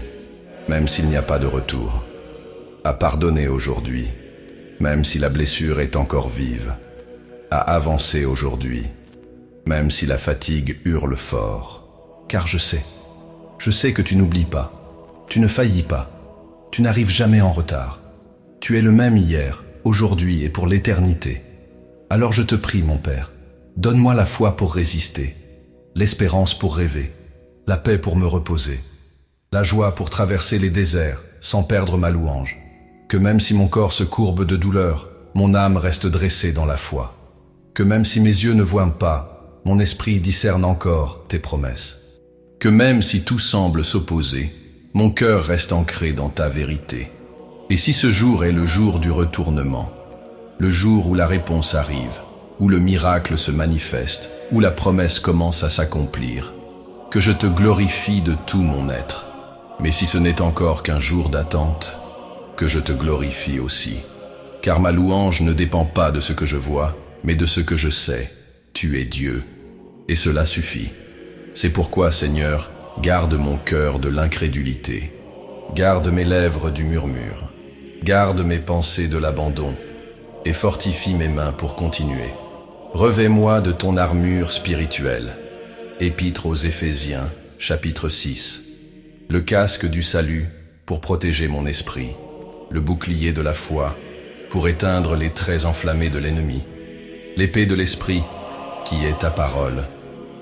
même s'il n'y a pas de retour, à pardonner aujourd'hui, même si la blessure est encore vive, à avancer aujourd'hui, même si la fatigue hurle fort. Car je sais que tu n'oublies pas, tu ne faillis pas, tu n'arrives jamais en retard. Tu es le même hier, aujourd'hui et pour l'éternité. Alors je te prie, mon Père, donne-moi la foi pour résister, l'espérance pour rêver, la paix pour me reposer, la joie pour traverser les déserts sans perdre ma louange. Que même si mon corps se courbe de douleur, mon âme reste dressée dans la foi. Que même si mes yeux ne voient pas, mon esprit discerne encore tes promesses. Que même si tout semble s'opposer, mon cœur reste ancré dans ta vérité. Et si ce jour est le jour du retournement, le jour où la réponse arrive, où le miracle se manifeste, où la promesse commence à s'accomplir, que je te glorifie de tout mon être. Mais si ce n'est encore qu'un jour d'attente, que je te glorifie aussi. Car ma louange ne dépend pas de ce que je vois, mais de ce que je sais. Tu es Dieu, et cela suffit. C'est pourquoi, Seigneur, garde mon cœur de l'incrédulité. Garde mes lèvres du murmure. Garde mes pensées de l'abandon, et fortifie mes mains pour continuer. Revêt-moi de ton armure spirituelle. Épître aux Éphésiens, chapitre 6. Le casque du salut pour protéger mon esprit. Le bouclier de la foi pour éteindre les traits enflammés de l'ennemi. L'épée de l'esprit qui est ta parole.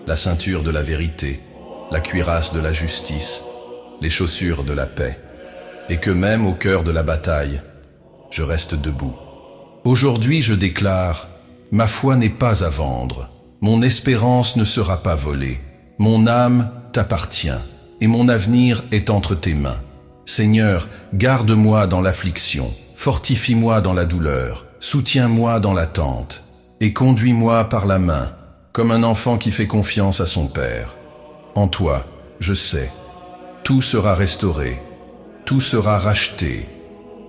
La ceinture de la vérité. La cuirasse de la justice. Les chaussures de la paix. Et que même au cœur de la bataille, je reste debout. Aujourd'hui je déclare, ma foi n'est pas à vendre, mon espérance ne sera pas volée, mon âme t'appartient, et mon avenir est entre tes mains. Seigneur, garde-moi dans l'affliction, fortifie-moi dans la douleur, soutiens-moi dans l'attente, et conduis-moi par la main, comme un enfant qui fait confiance à son père. En toi, je sais, tout sera restauré, tout sera racheté,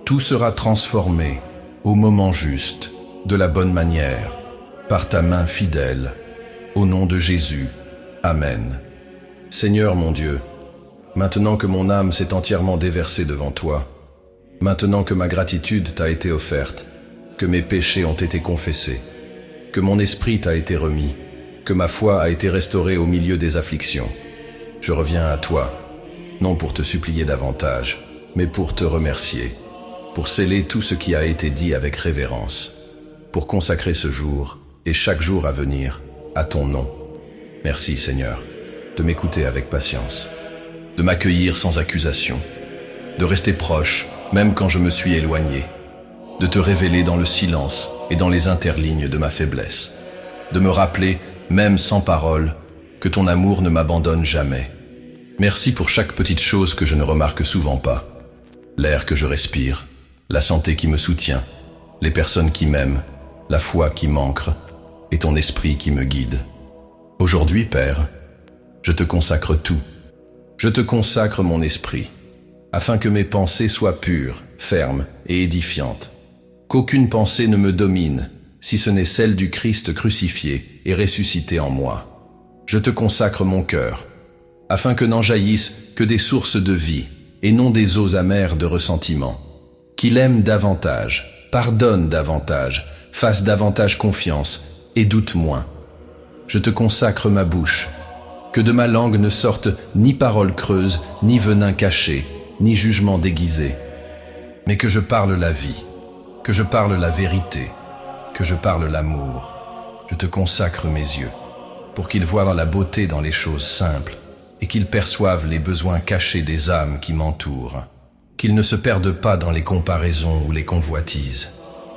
tout sera transformé au moment juste, de la bonne manière, par ta main fidèle. Au nom de Jésus. Amen. Seigneur mon Dieu, maintenant que mon âme s'est entièrement déversée devant toi, maintenant que ma gratitude t'a été offerte, que mes péchés ont été confessés, que mon esprit t'a été remis, que ma foi a été restaurée au milieu des afflictions, je reviens à toi, non pour te supplier davantage, mais pour te remercier, pour sceller tout ce qui a été dit avec révérence, pour consacrer ce jour et chaque jour à venir à ton nom. Merci Seigneur, de m'écouter avec patience, de m'accueillir sans accusation, de rester proche même quand je me suis éloigné, de te révéler dans le silence et dans les interlignes de ma faiblesse, de me rappeler, même sans parole, que ton amour ne m'abandonne jamais. Merci pour chaque petite chose que je ne remarque souvent pas. L'air que je respire, la santé qui me soutient, les personnes qui m'aiment, la foi qui m'ancre et ton esprit qui me guide. Aujourd'hui, Père, je te consacre tout. Je te consacre mon esprit, afin que mes pensées soient pures, fermes et édifiantes. Qu'aucune pensée ne me domine, si ce n'est celle du Christ crucifié et ressuscité en moi. Je te consacre mon cœur, afin que n'en jaillissent que des sources de vie, et non des eaux amères de ressentiment. Qu'il aime davantage, pardonne davantage, fasse davantage confiance et doute moins. Je te consacre ma bouche, que de ma langue ne sorte ni parole creuse, ni venin caché, ni jugement déguisé, mais que je parle la vie, que je parle la vérité, que je parle l'amour. Je te consacre mes yeux, pour qu'ils voient la beauté dans les choses simples, et qu'ils perçoivent les besoins cachés des âmes qui m'entourent, qu'ils ne se perdent pas dans les comparaisons ou les convoitises,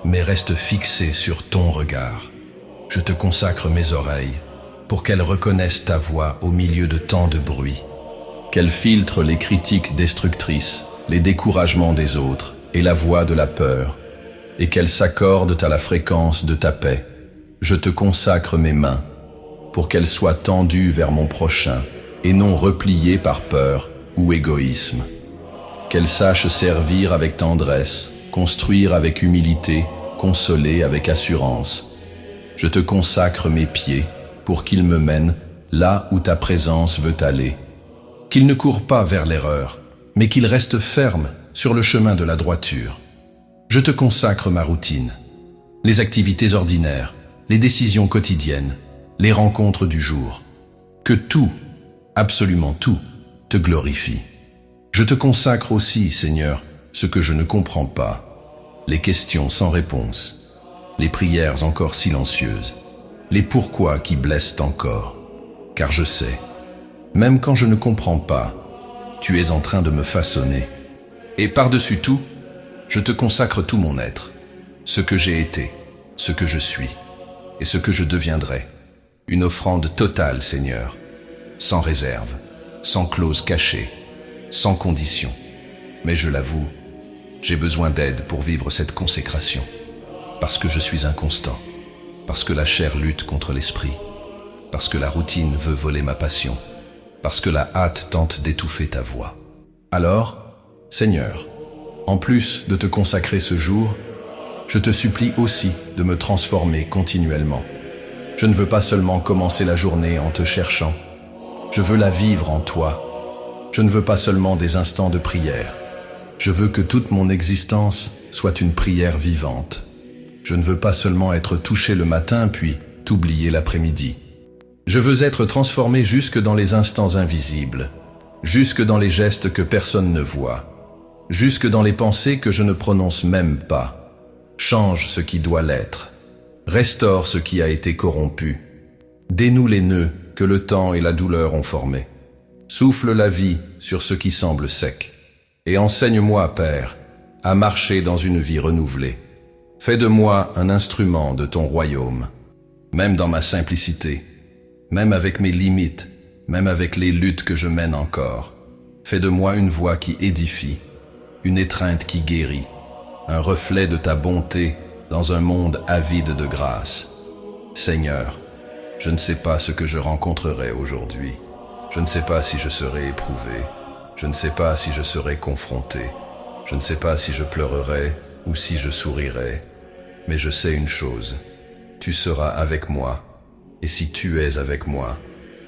mais restent fixés sur ton regard. Je te consacre mes oreilles, pour qu'elles reconnaissent ta voix au milieu de tant de bruit, qu'elles filtrent les critiques destructrices, les découragements des autres et la voix de la peur, et qu'elles s'accordent à la fréquence de ta paix. Je te consacre mes mains, pour qu'elles soient tendues vers mon prochain, et non repliées par peur ou égoïsme. Qu'elles sachent servir avec tendresse, construire avec humilité, consoler avec assurance. Je te consacre mes pieds, pour qu'ils me mènent là où ta présence veut aller. Qu'ils ne courent pas vers l'erreur, mais qu'ils restent fermes sur le chemin de la droiture. Je te consacre ma routine, les activités ordinaires, les décisions quotidiennes, les rencontres du jour. Que tout, absolument tout, te glorifie. Je te consacre aussi, Seigneur, ce que je ne comprends pas, les questions sans réponse, les prières encore silencieuses, les pourquoi qui blessent encore. Car je sais, même quand je ne comprends pas, tu es en train de me façonner. Et par-dessus tout, je te consacre tout mon être, ce que j'ai été, ce que je suis, et ce que je deviendrai. Une offrande totale, Seigneur, sans réserve, sans clause cachée, sans condition. Mais je l'avoue, j'ai besoin d'aide pour vivre cette consécration, parce que je suis inconstant, parce que la chair lutte contre l'esprit, parce que la routine veut voler ma passion, parce que la hâte tente d'étouffer ta voix. Alors, Seigneur, en plus de te consacrer ce jour, je te supplie aussi de me transformer continuellement. Je ne veux pas seulement commencer la journée en te cherchant, je veux la vivre en toi. Je ne veux pas seulement des instants de prière, je veux que toute mon existence soit une prière vivante. Je ne veux pas seulement être touché le matin puis t'oublier l'après-midi. Je veux être transformé jusque dans les instants invisibles, jusque dans les gestes que personne ne voit, jusque dans les pensées que je ne prononce même pas. Change ce qui doit l'être, restaure ce qui a été corrompu, dénoue les nœuds que le temps et la douleur ont formés, souffle la vie sur ce qui semble sec, et enseigne-moi, Père, à marcher dans une vie renouvelée. Fais de moi un instrument de ton royaume, même dans ma simplicité, même avec mes limites, même avec les luttes que je mène encore. Fais de moi une voix qui édifie, une étreinte qui guérit, un reflet de ta bonté dans un monde avide de grâce. Seigneur, je ne sais pas ce que je rencontrerai aujourd'hui. Je ne sais pas si je serai éprouvé. Je ne sais pas si je serai confronté. Je ne sais pas si je pleurerai ou si je sourirai. Mais je sais une chose, tu seras avec moi. Et si tu es avec moi,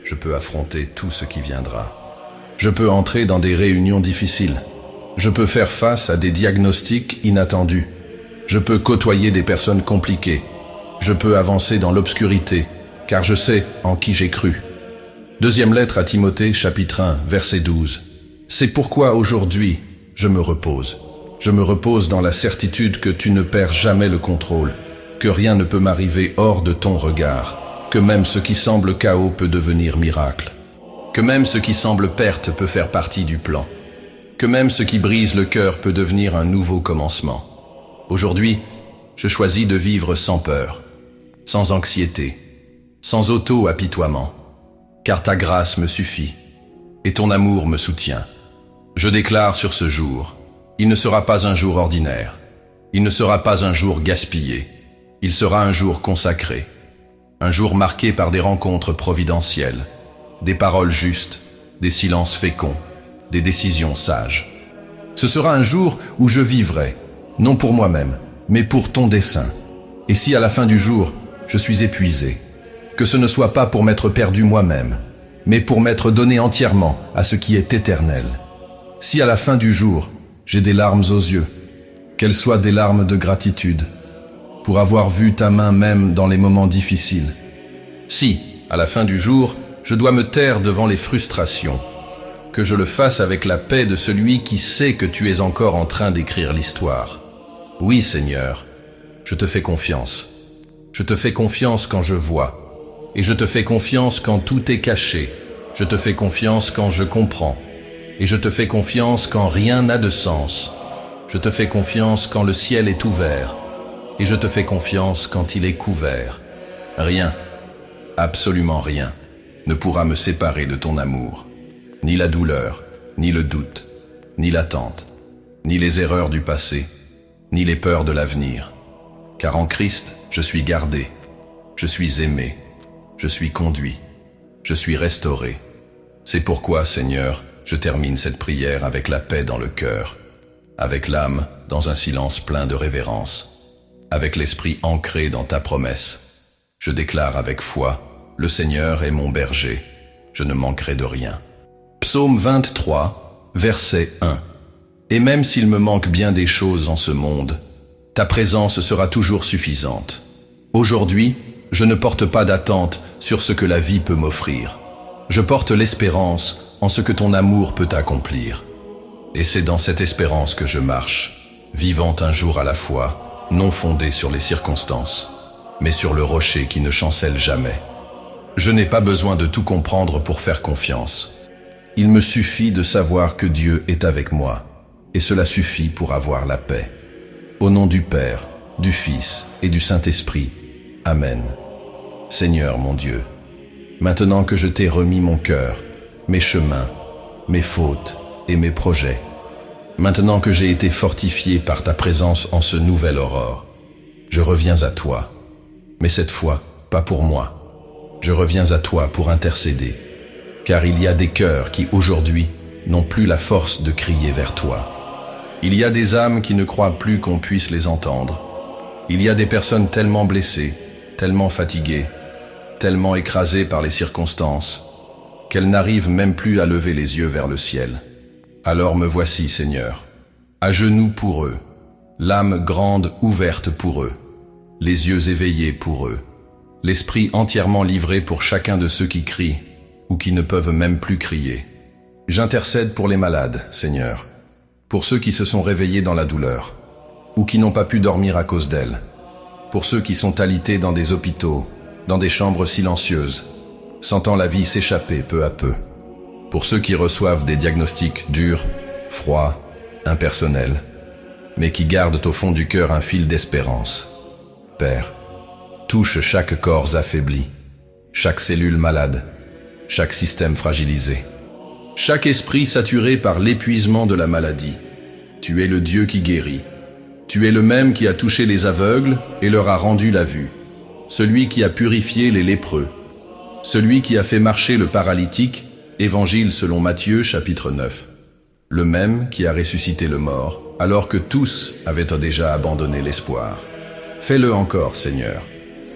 je peux affronter tout ce qui viendra. Je peux entrer dans des réunions difficiles. Je peux faire face à des diagnostics inattendus. Je peux côtoyer des personnes compliquées. Je peux avancer dans l'obscurité, car je sais en qui j'ai cru. Deuxième lettre à Timothée, chapitre 1, verset 12. C'est pourquoi aujourd'hui, je me repose. Je me repose dans la certitude que tu ne perds jamais le contrôle, que rien ne peut m'arriver hors de ton regard, que même ce qui semble chaos peut devenir miracle, que même ce qui semble perte peut faire partie du plan, que même ce qui brise le cœur peut devenir un nouveau commencement. Aujourd'hui, je choisis de vivre sans peur, sans anxiété, sans auto-apitoiement, car ta grâce me suffit et ton amour me soutient. Je déclare sur ce jour, il ne sera pas un jour ordinaire, il ne sera pas un jour gaspillé, il sera un jour consacré, un jour marqué par des rencontres providentielles, des paroles justes, des silences féconds, des décisions sages. Ce sera un jour où je vivrai, non pour moi-même, mais pour ton dessein. Et si à la fin du jour, je suis épuisé, que ce ne soit pas pour m'être perdu moi-même, mais pour m'être donné entièrement à ce qui est éternel. Si à la fin du jour, j'ai des larmes aux yeux, qu'elles soient des larmes de gratitude, pour avoir vu ta main même dans les moments difficiles. Si, à la fin du jour, je dois me taire devant les frustrations, que je le fasse avec la paix de celui qui sait que tu es encore en train d'écrire l'histoire. Oui, Seigneur, je te fais confiance. Je te fais confiance quand je vois, et je te fais confiance quand tout est caché. Je te fais confiance quand je comprends, et je te fais confiance quand rien n'a de sens. Je te fais confiance quand le ciel est ouvert, et je te fais confiance quand il est couvert. Rien, absolument rien, ne pourra me séparer de ton amour. Ni la douleur, ni le doute, ni l'attente, ni les erreurs du passé, ni les peurs de l'avenir. Car en Christ, je suis gardé. Je suis aimé. Je suis conduit. Je suis restauré. C'est pourquoi, Seigneur, je termine cette prière avec la paix dans le cœur, avec l'âme dans un silence plein de révérence, avec l'esprit ancré dans ta promesse. Je déclare avec foi, le Seigneur est mon berger, je ne manquerai de rien. Psaume 23, verset 1. Et même s'il me manque bien des choses en ce monde, ta présence sera toujours suffisante. Aujourd'hui, je ne porte pas d'attente sur ce que la vie peut m'offrir. Je porte l'espérance en ce que ton amour peut accomplir. Et c'est dans cette espérance que je marche, vivant un jour à la fois, non fondé sur les circonstances, mais sur le rocher qui ne chancelle jamais. Je n'ai pas besoin de tout comprendre pour faire confiance. Il me suffit de savoir que Dieu est avec moi, et cela suffit pour avoir la paix. Au nom du Père, du Fils et du Saint-Esprit. Amen. Seigneur mon Dieu, maintenant que je t'ai remis mon cœur, mes chemins, mes fautes et mes projets, maintenant que j'ai été fortifié par ta présence en ce nouvel aurore, je reviens à toi, mais cette fois, pas pour moi. Je reviens à toi pour intercéder, car il y a des cœurs qui aujourd'hui n'ont plus la force de crier vers toi. Il y a des âmes qui ne croient plus qu'on puisse les entendre. Il y a des personnes tellement blessées, tellement fatiguées, tellement écrasées par les circonstances, qu'elles n'arrivent même plus à lever les yeux vers le ciel. Alors me voici, Seigneur, à genoux pour eux, l'âme grande ouverte pour eux, les yeux éveillés pour eux, l'esprit entièrement livré pour chacun de ceux qui crient ou qui ne peuvent même plus crier. J'intercède pour les malades, Seigneur, pour ceux qui se sont réveillés dans la douleur, ou qui n'ont pas pu dormir à cause d'elle, pour ceux qui sont alités dans des hôpitaux, dans des chambres silencieuses, sentant la vie s'échapper peu à peu, pour ceux qui reçoivent des diagnostics durs, froids, impersonnels, mais qui gardent au fond du cœur un fil d'espérance. Père, touche chaque corps affaibli, chaque cellule malade, chaque système fragilisé, chaque esprit saturé par l'épuisement de la maladie. Tu es le Dieu qui guérit. Tu es le même qui a touché les aveugles et leur a rendu la vue. Celui qui a purifié les lépreux. Celui qui a fait marcher le paralytique, Évangile selon Matthieu chapitre 9. Le même qui a ressuscité le mort, alors que tous avaient déjà abandonné l'espoir. Fais-le encore, Seigneur.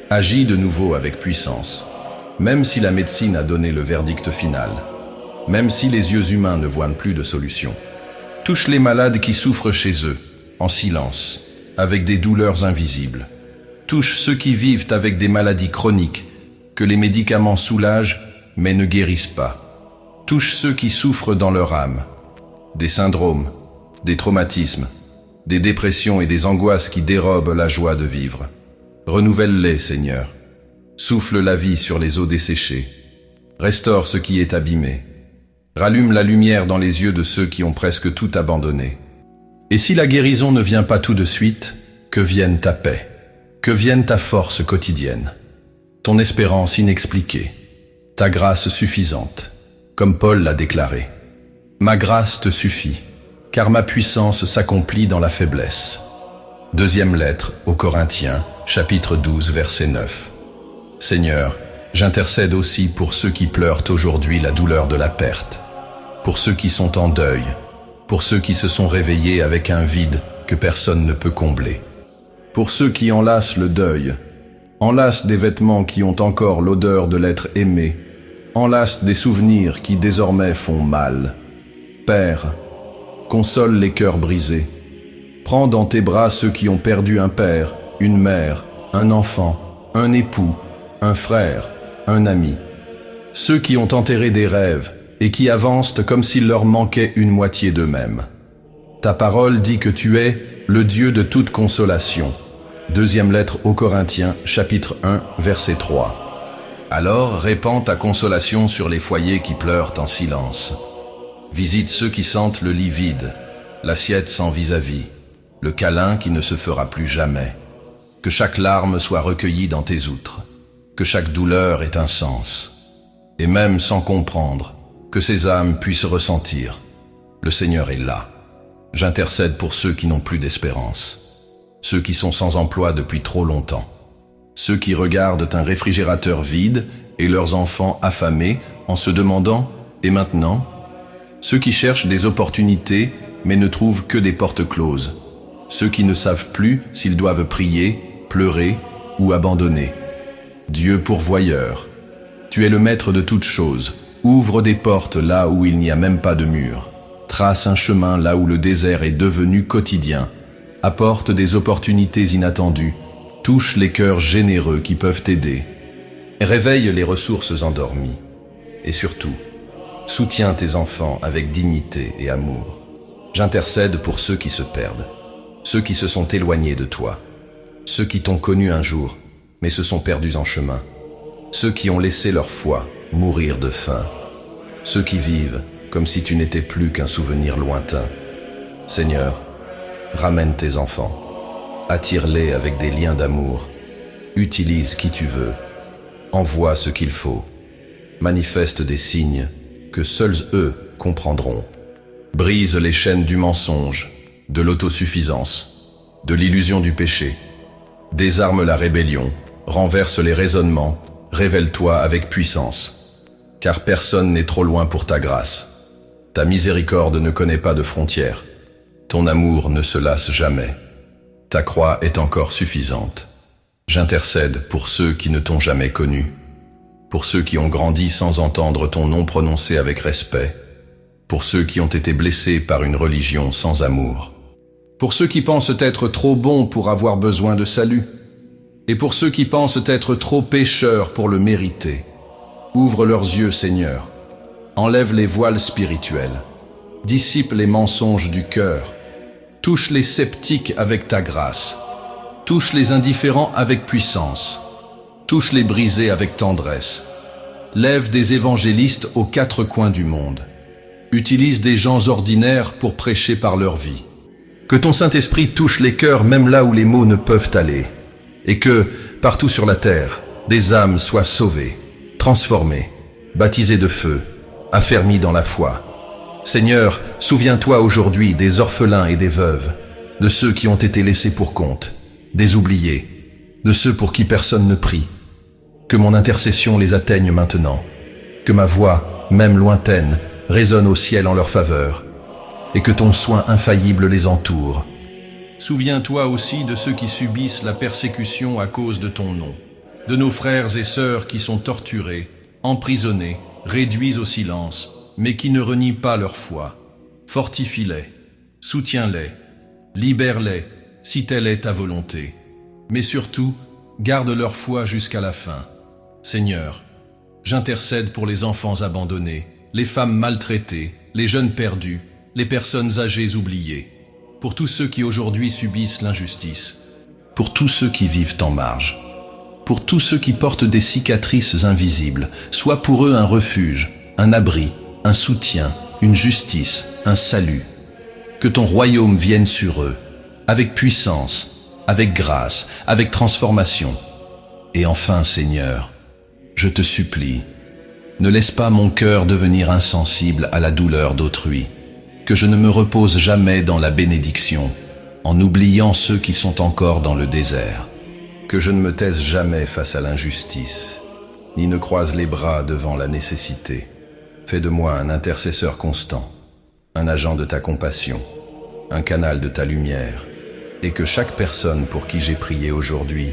Agis de nouveau avec puissance, même si la médecine a donné le verdict final. Même si les yeux humains ne voient plus de solution. Touche les malades qui souffrent chez eux, en silence, avec des douleurs invisibles. Touche ceux qui vivent avec des maladies chroniques, que les médicaments soulagent, mais ne guérissent pas. Touche ceux qui souffrent dans leur âme. Des syndromes, des traumatismes, des dépressions et des angoisses qui dérobent la joie de vivre. Renouvelle-les, Seigneur. Souffle la vie sur les eaux desséchées. Restaure ce qui est abîmé. Rallume la lumière dans les yeux de ceux qui ont presque tout abandonné. Et si la guérison ne vient pas tout de suite, que vienne ta paix, que vienne ta force quotidienne, ton espérance inexpliquée, ta grâce suffisante, comme Paul l'a déclaré. Ma grâce te suffit, car ma puissance s'accomplit dans la faiblesse. Deuxième lettre aux Corinthiens, chapitre 12, verset 9. Seigneur, j'intercède aussi pour ceux qui pleurent aujourd'hui la douleur de la perte, pour ceux qui sont en deuil, pour ceux qui se sont réveillés avec un vide que personne ne peut combler, pour ceux qui enlacent le deuil, enlacent des vêtements qui ont encore l'odeur de l'être aimé, enlacent des souvenirs qui désormais font mal. Père, console les cœurs brisés. Prends dans tes bras ceux qui ont perdu un père, une mère, un enfant, un époux, un frère, un ami. Ceux qui ont enterré des rêves et qui avancent comme s'il leur manquait une moitié d'eux-mêmes. Ta parole dit que tu es le Dieu de toute consolation. Deuxième lettre aux Corinthiens, chapitre 1, verset 3. Alors répands ta consolation sur les foyers qui pleurent en silence. Visite ceux qui sentent le lit vide, l'assiette sans vis-à-vis, le câlin qui ne se fera plus jamais. Que chaque larme soit recueillie dans tes outres, que chaque douleur ait un sens. Et même sans comprendre, que ces âmes puissent ressentir. Le Seigneur est là. J'intercède pour ceux qui n'ont plus d'espérance, ceux qui sont sans emploi depuis trop longtemps, Ceux qui regardent un réfrigérateur vide et leurs enfants affamés en se demandant « Et maintenant ?» Ceux qui cherchent des opportunités mais ne trouvent que des portes closes. Ceux qui ne savent plus s'ils doivent prier, pleurer ou abandonner. Dieu pourvoyeur, tu es le maître de toutes choses. Ouvre des portes là où il n'y a même pas de mur. Trace un chemin là où le désert est devenu quotidien. Apporte des opportunités inattendues. Touche les cœurs généreux qui peuvent t'aider. Réveille les ressources endormies. Et surtout, soutiens tes enfants avec dignité et amour. J'intercède pour ceux qui se perdent, ceux qui se sont éloignés de toi, ceux qui t'ont connu un jour, mais se sont perdus en chemin, ceux qui ont laissé leur foi mourir de faim, ceux qui vivent comme si tu n'étais plus qu'un souvenir lointain. Seigneur, ramène tes enfants, attire-les avec des liens d'amour, utilise qui tu veux, envoie ce qu'il faut, manifeste des signes que seuls eux comprendront. Brise les chaînes du mensonge, de l'autosuffisance, de l'illusion du péché. Désarme la rébellion, renverse les raisonnements, révèle-toi avec puissance. Car personne n'est trop loin pour ta grâce. Ta miséricorde ne connaît pas de frontières. Ton amour ne se lasse jamais. Ta croix est encore suffisante. J'intercède pour ceux qui ne t'ont jamais connu, pour ceux qui ont grandi sans entendre ton nom prononcé avec respect, pour ceux qui ont été blessés par une religion sans amour, pour ceux qui pensent être trop bons pour avoir besoin de salut, et pour ceux qui pensent être trop pécheurs pour le mériter. Ouvre leurs yeux, Seigneur, enlève les voiles spirituels, dissipe les mensonges du cœur, touche les sceptiques avec ta grâce, touche les indifférents avec puissance, touche les brisés avec tendresse, lève des évangélistes aux quatre coins du monde. Utilise des gens ordinaires pour prêcher par leur vie. Que ton Saint-Esprit touche les cœurs même là où les mots ne peuvent aller. Et que, partout sur la terre, des âmes soient sauvées, transformées, baptisées de feu, affermies dans la foi. Seigneur, souviens-toi aujourd'hui des orphelins et des veuves, de ceux qui ont été laissés pour compte, des oubliés, de ceux pour qui personne ne prie. Que mon intercession les atteigne maintenant. Que ma voix, même lointaine, résonne au ciel en leur faveur, et que ton soin infaillible les entoure. Souviens-toi aussi de ceux qui subissent la persécution à cause de ton nom, de nos frères et sœurs qui sont torturés, emprisonnés, réduits au silence, mais qui ne renient pas leur foi. Fortifie-les, soutiens-les, libère-les, si telle est ta volonté. Mais surtout, garde leur foi jusqu'à la fin. Seigneur, j'intercède pour les enfants abandonnés, les femmes maltraitées, les jeunes perdus, les personnes âgées oubliées, pour tous ceux qui aujourd'hui subissent l'injustice, pour tous ceux qui vivent en marge, pour tous ceux qui portent des cicatrices invisibles, sois pour eux un refuge, un abri, un soutien, une justice, un salut. Que ton royaume vienne sur eux, avec puissance, avec grâce, avec transformation. Et enfin, Seigneur, je te supplie, ne laisse pas mon cœur devenir insensible à la douleur d'autrui, que je ne me repose jamais dans la bénédiction, en oubliant ceux qui sont encore dans le désert, que je ne me taise jamais face à l'injustice, ni ne croise les bras devant la nécessité. Fais de moi un intercesseur constant, un agent de ta compassion, un canal de ta lumière, et que chaque personne pour qui j'ai prié aujourd'hui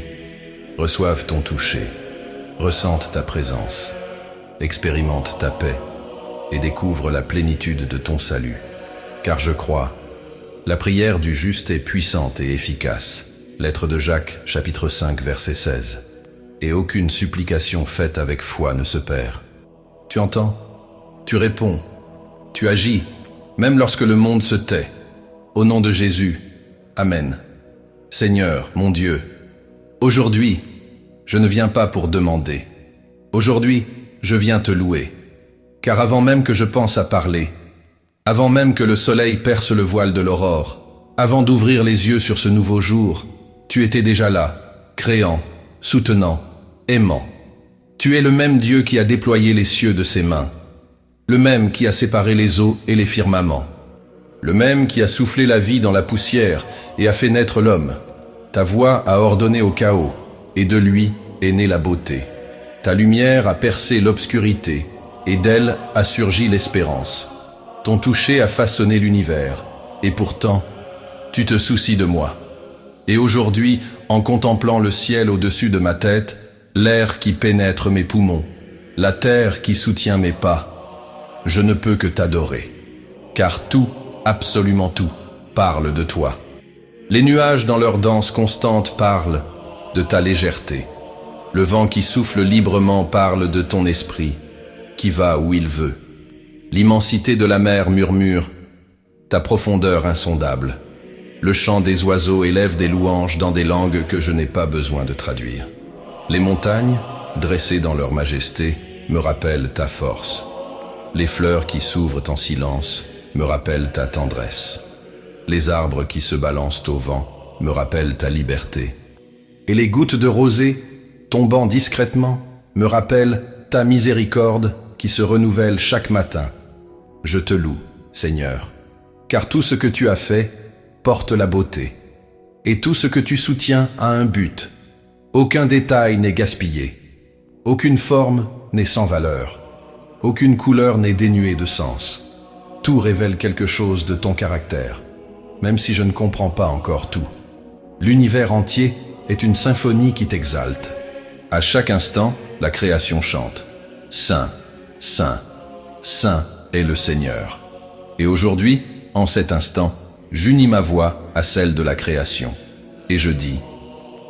reçoive ton toucher, ressente ta présence, expérimente ta paix et découvre la plénitude de ton salut. Car je crois, la prière du juste est puissante et efficace. Lettre de Jacques, chapitre 5, verset 16. Et aucune supplication faite avec foi ne se perd. Tu entends? Tu réponds. Tu agis, même lorsque le monde se tait. Au nom de Jésus, Amen. Seigneur, mon Dieu, aujourd'hui, je ne viens pas pour demander. Aujourd'hui, je viens te louer. Car avant même que je pense à parler, avant même que le soleil perce le voile de l'aurore, avant d'ouvrir les yeux sur ce nouveau jour, tu étais déjà là, créant, soutenant, aimant. Tu es le même Dieu qui a déployé les cieux de ses mains, le même qui a séparé les eaux et les firmaments, le même qui a soufflé la vie dans la poussière et a fait naître l'homme. Ta voix a ordonné au chaos, et de lui est née la beauté. Ta lumière a percé l'obscurité, et d'elle a surgi l'espérance. Ton toucher a façonné l'univers, et pourtant, tu te soucies de moi. Et aujourd'hui, en contemplant le ciel au-dessus de ma tête, l'air qui pénètre mes poumons, la terre qui soutient mes pas, je ne peux que t'adorer. Car tout, absolument tout, parle de toi. Les nuages dans leur danse constante parlent de ta légèreté. Le vent qui souffle librement parle de ton esprit, qui va où il veut. L'immensité de la mer murmure ta profondeur insondable. Le chant des oiseaux élève des louanges dans des langues que je n'ai pas besoin de traduire. Les montagnes, dressées dans leur majesté, me rappellent ta force. Les fleurs qui s'ouvrent en silence me rappellent ta tendresse. Les arbres qui se balancent au vent me rappellent ta liberté. Et les gouttes de rosée, tombant discrètement, me rappellent ta miséricorde qui se renouvelle chaque matin. Je te loue, Seigneur, car tout ce que tu as fait porte la beauté. Et tout ce que tu soutiens a un but. Aucun détail n'est gaspillé. Aucune forme n'est sans valeur. Aucune couleur n'est dénuée de sens. Tout révèle quelque chose de ton caractère, même si je ne comprends pas encore tout. L'univers entier est une symphonie qui t'exalte. À chaque instant, la création chante. Saint, Saint, Saint est le Seigneur. Et aujourd'hui, en cet instant, j'unis ma voix à celle de la création. Et je dis,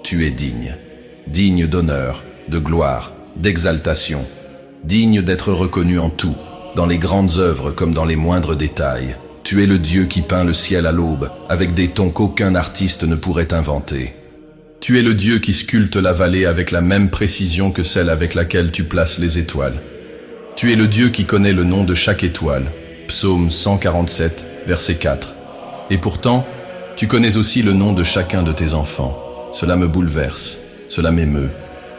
tu es digne. Digne d'honneur, de gloire, d'exaltation. Digne d'être reconnu en tout, dans les grandes œuvres comme dans les moindres détails. Tu es le Dieu qui peint le ciel à l'aube, avec des tons qu'aucun artiste ne pourrait inventer. Tu es le Dieu qui sculpte la vallée avec la même précision que celle avec laquelle tu places les étoiles. Tu es le Dieu qui connaît le nom de chaque étoile. Psaume 147, verset 4. Et pourtant, tu connais aussi le nom de chacun de tes enfants. Cela me bouleverse, cela m'émeut,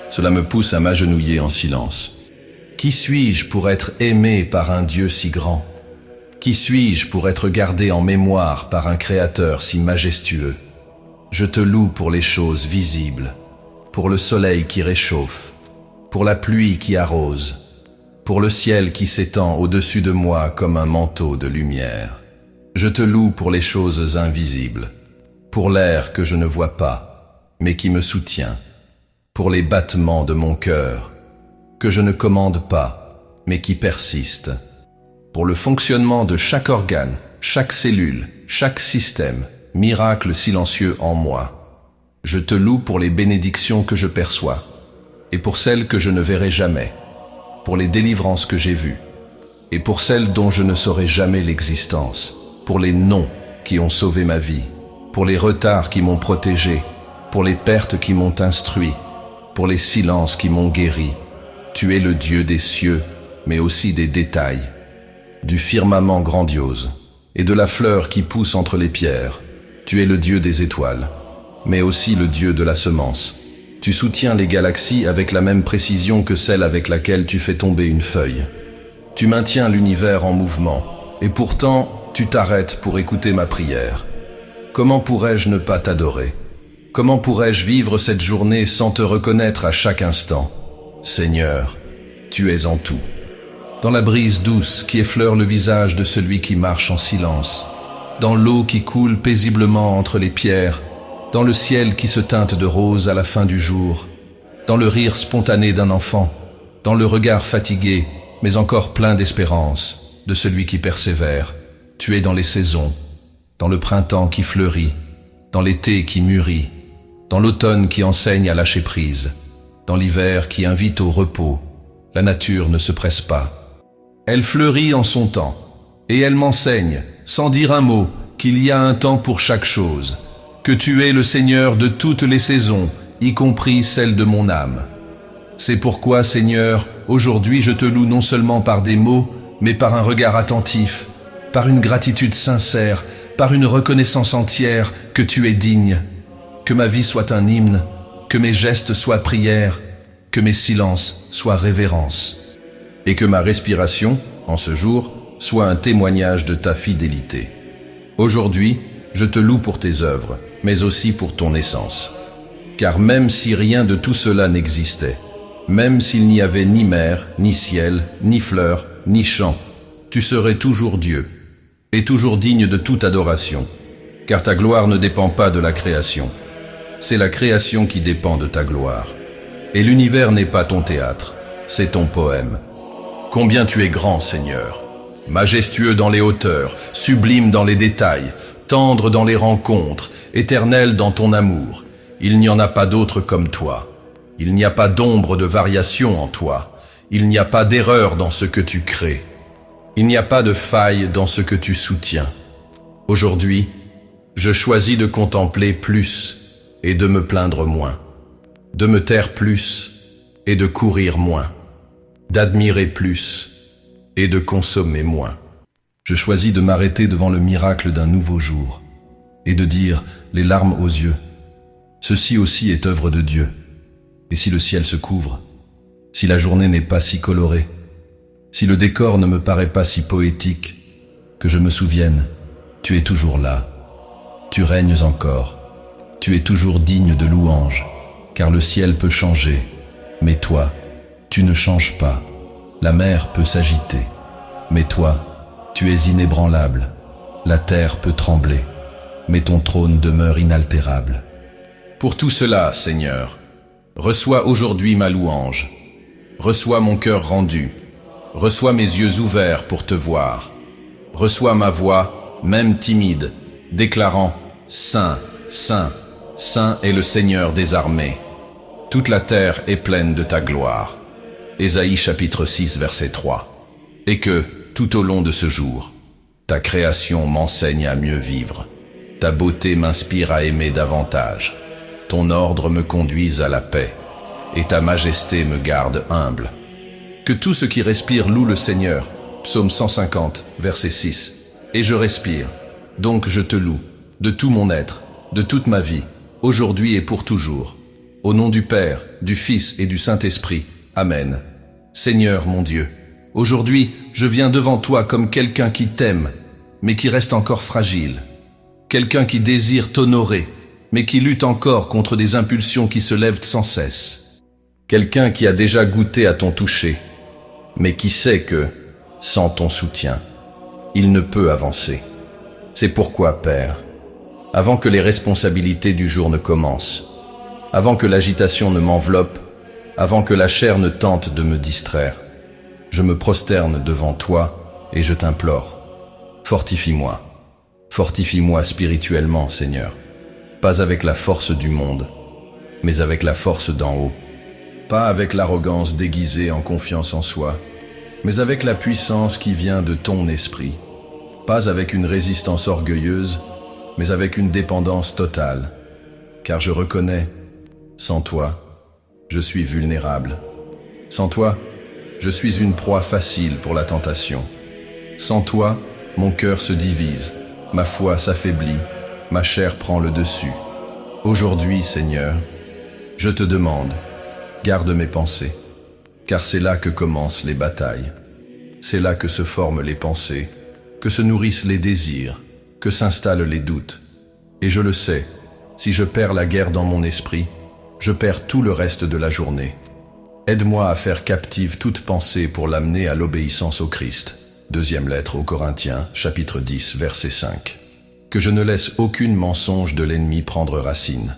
cela me pousse à m'agenouiller en silence. Qui suis-je pour être aimé par un Dieu si grand? Qui suis-je pour être gardé en mémoire par un Créateur si majestueux? Je te loue pour les choses visibles, pour le soleil qui réchauffe, pour la pluie qui arrose, pour le ciel qui s'étend au-dessus de moi comme un manteau de lumière. Je te loue pour les choses invisibles, pour l'air que je ne vois pas, mais qui me soutient, pour les battements de mon cœur, que je ne commande pas, mais qui persistent, pour le fonctionnement de chaque organe, chaque cellule, chaque système, miracle silencieux en moi. Je te loue pour les bénédictions que je perçois, et pour celles que je ne verrai jamais, pour les délivrances que j'ai vues, et pour celles dont je ne saurai jamais l'existence, pour les noms qui ont sauvé ma vie, pour les retards qui m'ont protégé, pour les pertes qui m'ont instruit, pour les silences qui m'ont guéri. Tu es le Dieu des cieux, mais aussi des détails, du firmament grandiose, et de la fleur qui pousse entre les pierres. Tu es le Dieu des étoiles, mais aussi le Dieu de la semence. Tu soutiens les galaxies avec la même précision que celle avec laquelle tu fais tomber une feuille. Tu maintiens l'univers en mouvement, et pourtant, tu t'arrêtes pour écouter ma prière. Comment pourrais-je ne pas t'adorer? Comment pourrais-je vivre cette journée sans te reconnaître à chaque instant? Seigneur, tu es en tout. Dans la brise douce qui effleure le visage de celui qui marche en silence, dans l'eau qui coule paisiblement entre les pierres, dans le ciel qui se teinte de rose à la fin du jour, dans le rire spontané d'un enfant, dans le regard fatigué, mais encore plein d'espérance, de celui qui persévère. Tu es dans les saisons, dans le printemps qui fleurit, dans l'été qui mûrit, dans l'automne qui enseigne à lâcher prise, dans l'hiver qui invite au repos. La nature ne se presse pas. Elle fleurit en son temps, et elle m'enseigne, sans dire un mot, qu'il y a un temps pour chaque chose, que tu es le Seigneur de toutes les saisons, y compris celle de mon âme. C'est pourquoi, Seigneur, aujourd'hui je te loue non seulement par des mots, mais par un regard attentif, par une gratitude sincère, par une reconnaissance entière que tu es digne. Que ma vie soit un hymne, que mes gestes soient prières, que mes silences soient révérences, et que ma respiration, en ce jour, soit un témoignage de ta fidélité. Aujourd'hui, je te loue pour tes œuvres, mais aussi pour ton essence. Car même si rien de tout cela n'existait, même s'il n'y avait ni mer, ni ciel, ni fleurs, ni champs, tu serais toujours Dieu, et toujours digne de toute adoration, car ta gloire ne dépend pas de la création. C'est la création qui dépend de ta gloire. Et l'univers n'est pas ton théâtre, c'est ton poème. Combien tu es grand, Seigneur, majestueux dans les hauteurs, sublime dans les détails, tendre dans les rencontres, éternel dans ton amour. Il n'y en a pas d'autre comme toi. Il n'y a pas d'ombre de variation en toi. Il n'y a pas d'erreur dans ce que tu crées. Il n'y a pas de faille dans ce que tu soutiens. Aujourd'hui, je choisis de contempler plus et de me plaindre moins, de me taire plus et de courir moins, d'admirer plus et de consommer moins. Je choisis de m'arrêter devant le miracle d'un nouveau jour et de dire, les larmes aux yeux, ceci aussi est œuvre de Dieu. Et si le ciel se couvre, si la journée n'est pas si colorée, si le décor ne me paraît pas si poétique, que je me souvienne, tu es toujours là, tu règnes encore, tu es toujours digne de louange, car le ciel peut changer, mais toi, tu ne changes pas. La mer peut s'agiter, mais toi, tu es inébranlable. La terre peut trembler, mais ton trône demeure inaltérable. Pour tout cela, Seigneur, reçois aujourd'hui ma louange. Reçois mon cœur rendu. Reçois mes yeux ouverts pour te voir. Reçois ma voix, même timide, déclarant « Saint, Saint, Saint est le Seigneur des armées. Toute la terre est pleine de ta gloire. » Ésaïe chapitre 6 verset 3. Et que, tout au long de ce jour, ta création m'enseigne à mieux vivre. Ta beauté m'inspire à aimer davantage. Ton ordre me conduise à la paix, et ta majesté me garde humble. Que tout ce qui respire loue le Seigneur. Psaume 150, verset 6. Et je respire, donc je te loue, de tout mon être, de toute ma vie, aujourd'hui et pour toujours. Au nom du Père, du Fils et du Saint-Esprit. Amen. Seigneur mon Dieu, aujourd'hui je viens devant toi comme quelqu'un qui t'aime, mais qui reste encore fragile. Quelqu'un qui désire t'honorer, mais qui lutte encore contre des impulsions qui se lèvent sans cesse. Quelqu'un qui a déjà goûté à ton toucher, mais qui sait que, sans ton soutien, il ne peut avancer. C'est pourquoi, Père, avant que les responsabilités du jour ne commencent, avant que l'agitation ne m'enveloppe, avant que la chair ne tente de me distraire, je me prosterne devant toi et je t'implore. Fortifie-moi. Fortifie-moi spirituellement, Seigneur. Pas avec la force du monde, mais avec la force d'en haut. Pas avec l'arrogance déguisée en confiance en soi, mais avec la puissance qui vient de ton esprit. Pas avec une résistance orgueilleuse, mais avec une dépendance totale. Car je reconnais, sans toi, je suis vulnérable. Sans toi, je suis une proie facile pour la tentation. Sans toi, mon cœur se divise, ma foi s'affaiblit, ma chair prend le dessus. Aujourd'hui, Seigneur, je te demande, garde mes pensées, car c'est là que commencent les batailles. C'est là que se forment les pensées, que se nourrissent les désirs, que s'installent les doutes. Et je le sais, si je perds la guerre dans mon esprit, je perds tout le reste de la journée. Aide-moi à faire captive toute pensée pour l'amener à l'obéissance au Christ. Deuxième lettre aux Corinthiens, chapitre 10, verset 5. Que je ne laisse aucune mensonge de l'ennemi prendre racine.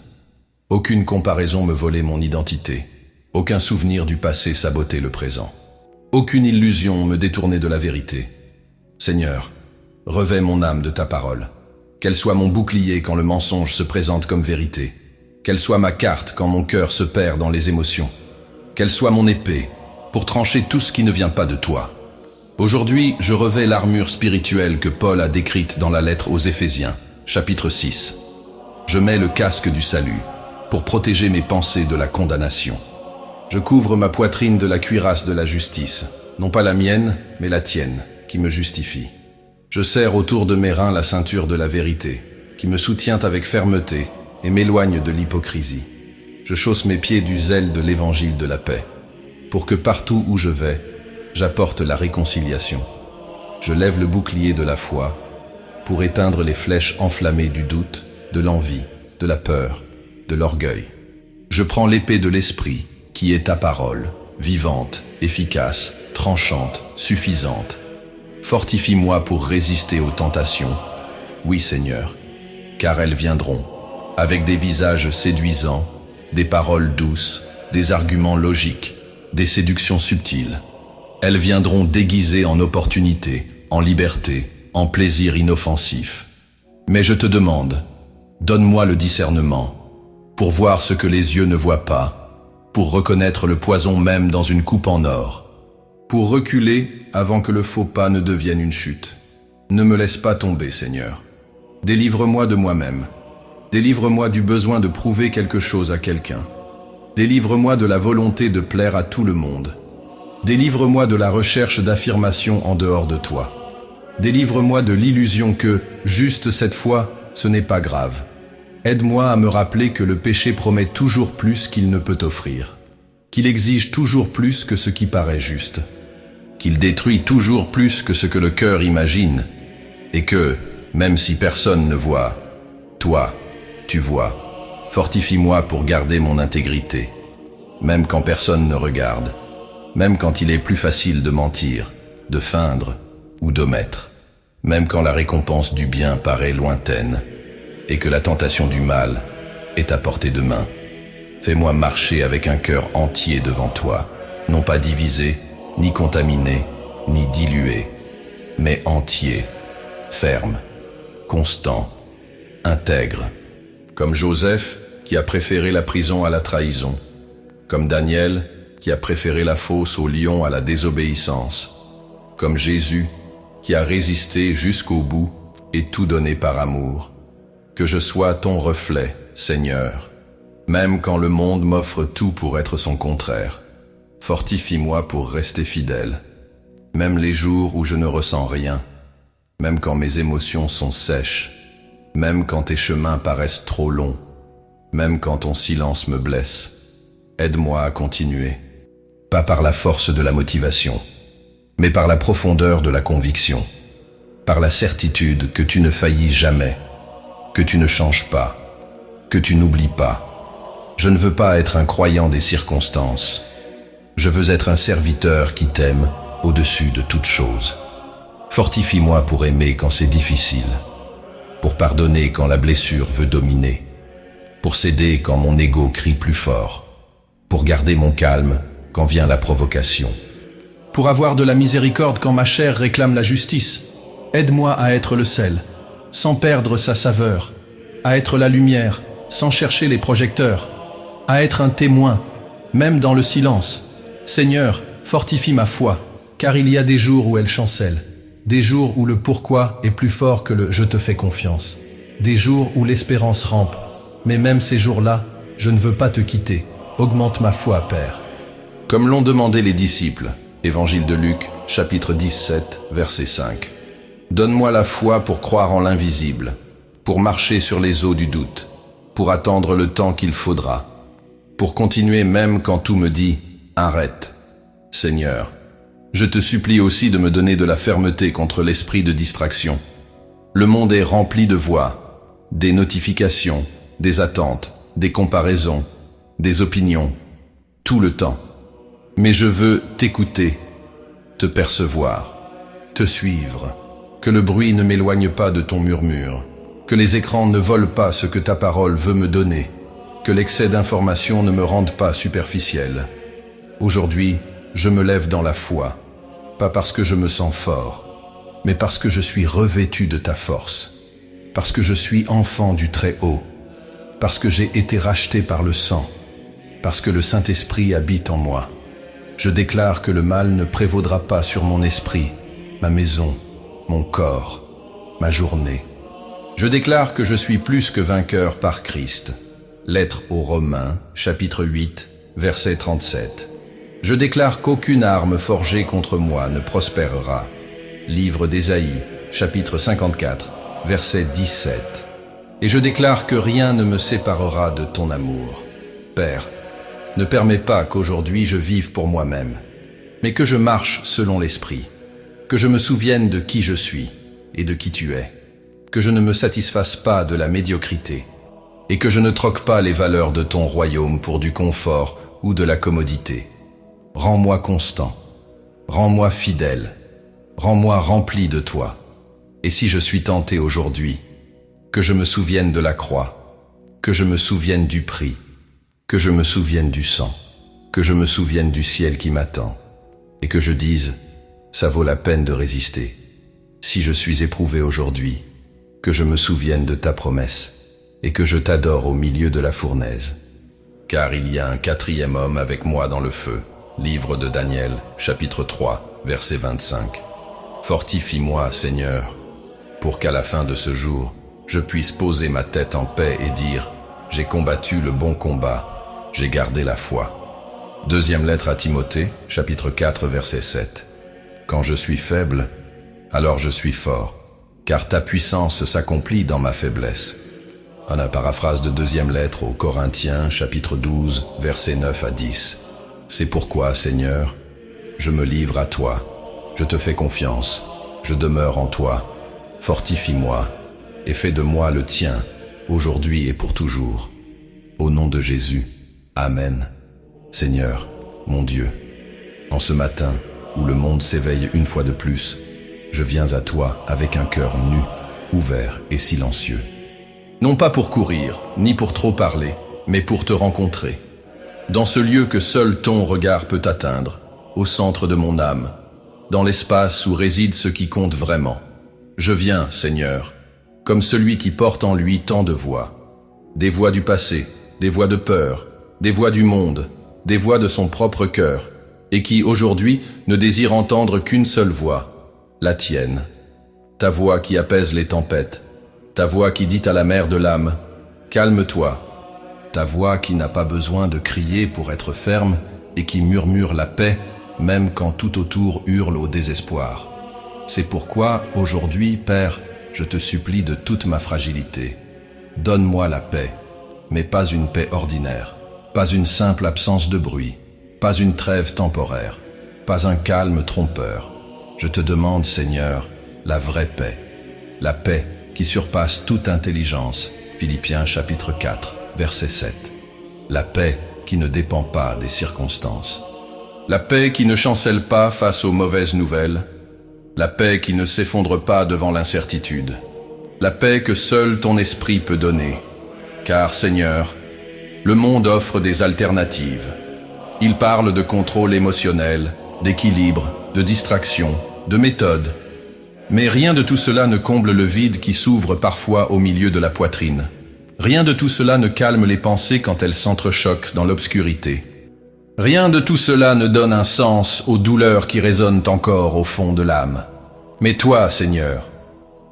Aucune comparaison me voler mon identité. Aucun souvenir du passé saboter le présent. Aucune illusion me détourner de la vérité. Seigneur, revêt mon âme de ta parole. Qu'elle soit mon bouclier quand le mensonge se présente comme vérité. Qu'elle soit ma carte quand mon cœur se perd dans les émotions. Qu'elle soit mon épée pour trancher tout ce qui ne vient pas de toi. Aujourd'hui, je revêt l'armure spirituelle que Paul a décrite dans la lettre aux Éphésiens, chapitre 6. Je mets le casque du salut pour protéger mes pensées de la condamnation. Je couvre ma poitrine de la cuirasse de la justice, non pas la mienne, mais la tienne, qui me justifie. Je serre autour de mes reins la ceinture de la vérité, qui me soutient avec fermeté et m'éloigne de l'hypocrisie. Je chausse mes pieds du zèle de l'évangile de la paix, pour que partout où je vais, j'apporte la réconciliation. Je lève le bouclier de la foi, pour éteindre les flèches enflammées du doute, de l'envie, de la peur, de l'orgueil. Je prends l'épée de l'Esprit, qui est ta parole, vivante, efficace, tranchante, suffisante. Fortifie-moi pour résister aux tentations. Oui, Seigneur, car elles viendront, avec des visages séduisants, des paroles douces, des arguments logiques, des séductions subtiles. Elles viendront déguisées en opportunité, en liberté, en plaisir inoffensif. Mais je te demande, donne-moi le discernement, pour voir ce que les yeux ne voient pas, pour reconnaître le poison même dans une coupe en or, pour reculer avant que le faux pas ne devienne une chute. Ne me laisse pas tomber, Seigneur. Délivre-moi de moi-même. Délivre-moi du besoin de prouver quelque chose à quelqu'un. Délivre-moi de la volonté de plaire à tout le monde. Délivre-moi de la recherche d'affirmation en dehors de toi. Délivre-moi de l'illusion que, juste cette fois, ce n'est pas grave. Aide-moi à me rappeler que le péché promet toujours plus qu'il ne peut offrir, qu'il exige toujours plus que ce qui paraît juste, qu'il détruit toujours plus que ce que le cœur imagine, et que, même si personne ne voit, toi, tu vois. Fortifie-moi pour garder mon intégrité, même quand personne ne regarde, même quand il est plus facile de mentir, de feindre ou d'omettre, même quand la récompense du bien paraît lointaine, et que la tentation du mal est à portée de main. Fais-moi marcher avec un cœur entier devant toi, non pas divisé, ni contaminé, ni dilué, mais entier, ferme, constant, intègre, comme Joseph qui a préféré la prison à la trahison, comme Daniel qui a préféré la fosse au lion à la désobéissance, comme Jésus qui a résisté jusqu'au bout et tout donné par amour. Que je sois ton reflet, Seigneur, même quand le monde m'offre tout pour être son contraire. Fortifie-moi pour rester fidèle, même les jours où je ne ressens rien, même quand mes émotions sont sèches, même quand tes chemins paraissent trop longs, même quand ton silence me blesse. Aide-moi à continuer, pas par la force de la motivation, mais par la profondeur de la conviction, par la certitude que tu ne faillis jamais, que tu ne changes pas, que tu n'oublies pas. Je ne veux pas être un croyant des circonstances. Je veux être un serviteur qui t'aime au-dessus de toute chose. Fortifie-moi pour aimer quand c'est difficile, pour pardonner quand la blessure veut dominer, pour céder quand mon ego crie plus fort, pour garder mon calme quand vient la provocation, pour avoir de la miséricorde quand ma chair réclame la justice. Aide-moi à être le sel, sans perdre sa saveur, à être la lumière, sans chercher les projecteurs, à être un témoin, même dans le silence. Seigneur, fortifie ma foi, car il y a des jours où elle chancelle, des jours où le pourquoi est plus fort que le « je te fais confiance », des jours où l'espérance rampe, mais même ces jours-là, je ne veux pas te quitter. Augmente ma foi, Père. Comme l'ont demandé les disciples, Évangile de Luc, chapitre 17, verset 5. Donne-moi la foi pour croire en l'invisible, pour marcher sur les eaux du doute, pour attendre le temps qu'il faudra, pour continuer même quand tout me dit « arrête ». Seigneur, je te supplie aussi de me donner de la fermeté contre l'esprit de distraction. Le monde est rempli de voix, des notifications, des attentes, des comparaisons, des opinions, tout le temps. Mais je veux t'écouter, te percevoir, te suivre. Que le bruit ne m'éloigne pas de ton murmure, que les écrans ne volent pas ce que ta parole veut me donner, que l'excès d'informations ne me rende pas superficiel. Aujourd'hui, je me lève dans la foi, pas parce que je me sens fort, mais parce que je suis revêtu de ta force, parce que je suis enfant du Très-Haut, parce que j'ai été racheté par le sang, parce que le Saint-Esprit habite en moi. Je déclare que le mal ne prévaudra pas sur mon esprit, ma maison, mon corps, ma journée. Je déclare que je suis plus que vainqueur par Christ. Lettre aux Romains, chapitre 8, verset 37. Je déclare qu'aucune arme forgée contre moi ne prospérera. Livre d'Ésaïe, chapitre 54, verset 17. Et je déclare que rien ne me séparera de ton amour. Père, ne permets pas qu'aujourd'hui je vive pour moi-même, mais que je marche selon l'Esprit. Que je me souvienne de qui je suis et de qui tu es, que je ne me satisfasse pas de la médiocrité, et que je ne troque pas les valeurs de ton royaume pour du confort ou de la commodité. Rends-moi constant, rends-moi fidèle, rends-moi rempli de toi. Et si je suis tenté aujourd'hui, que je me souvienne de la croix, que je me souvienne du prix, que je me souvienne du sang, que je me souvienne du ciel qui m'attend, et que je dise, ça vaut la peine de résister. Si je suis éprouvé aujourd'hui, que je me souvienne de ta promesse, et que je t'adore au milieu de la fournaise. Car il y a un quatrième homme avec moi dans le feu. Livre de Daniel, chapitre 3, verset 25. Fortifie-moi, Seigneur, pour qu'à la fin de ce jour, je puisse poser ma tête en paix et dire, j'ai combattu le bon combat, j'ai gardé la foi. Deuxième lettre à Timothée, chapitre 4, verset 7. Quand je suis faible, alors je suis fort, car ta puissance s'accomplit dans ma faiblesse. En la paraphrase de deuxième lettre aux Corinthiens, chapitre 12, versets 9 à 10. C'est pourquoi, Seigneur, je me livre à toi, je te fais confiance, je demeure en toi, fortifie-moi et fais de moi le tien, aujourd'hui et pour toujours. Au nom de Jésus, Amen. Seigneur, mon Dieu, en ce matin où le monde s'éveille une fois de plus, je viens à toi avec un cœur nu, ouvert et silencieux. Non pas pour courir, ni pour trop parler, mais pour te rencontrer. Dans ce lieu que seul ton regard peut atteindre, au centre de mon âme, dans l'espace où réside ce qui compte vraiment. Je viens, Seigneur, comme celui qui porte en lui tant de voix. Des voix du passé, des voix de peur, des voix du monde, des voix de son propre cœur, et qui, aujourd'hui, ne désire entendre qu'une seule voix, la tienne. Ta voix qui apaise les tempêtes, ta voix qui dit à la mer de l'âme, « Calme-toi », ta voix qui n'a pas besoin de crier pour être ferme et qui murmure la paix, même quand tout autour hurle au désespoir. C'est pourquoi, aujourd'hui, Père, je te supplie de toute ma fragilité. Donne-moi la paix, mais pas une paix ordinaire, pas une simple absence de bruit, pas une trêve temporaire, pas un calme trompeur. Je te demande, Seigneur, la vraie paix, la paix qui surpasse toute intelligence. Philippiens chapitre 4, verset 7. La paix qui ne dépend pas des circonstances. La paix qui ne chancelle pas face aux mauvaises nouvelles. La paix qui ne s'effondre pas devant l'incertitude. La paix que seul ton esprit peut donner. Car, Seigneur, le monde offre des alternatives. Il parle de contrôle émotionnel, d'équilibre, de distraction, de méthode. Mais rien de tout cela ne comble le vide qui s'ouvre parfois au milieu de la poitrine. Rien de tout cela ne calme les pensées quand elles s'entrechoquent dans l'obscurité. Rien de tout cela ne donne un sens aux douleurs qui résonnent encore au fond de l'âme. Mais toi, Seigneur,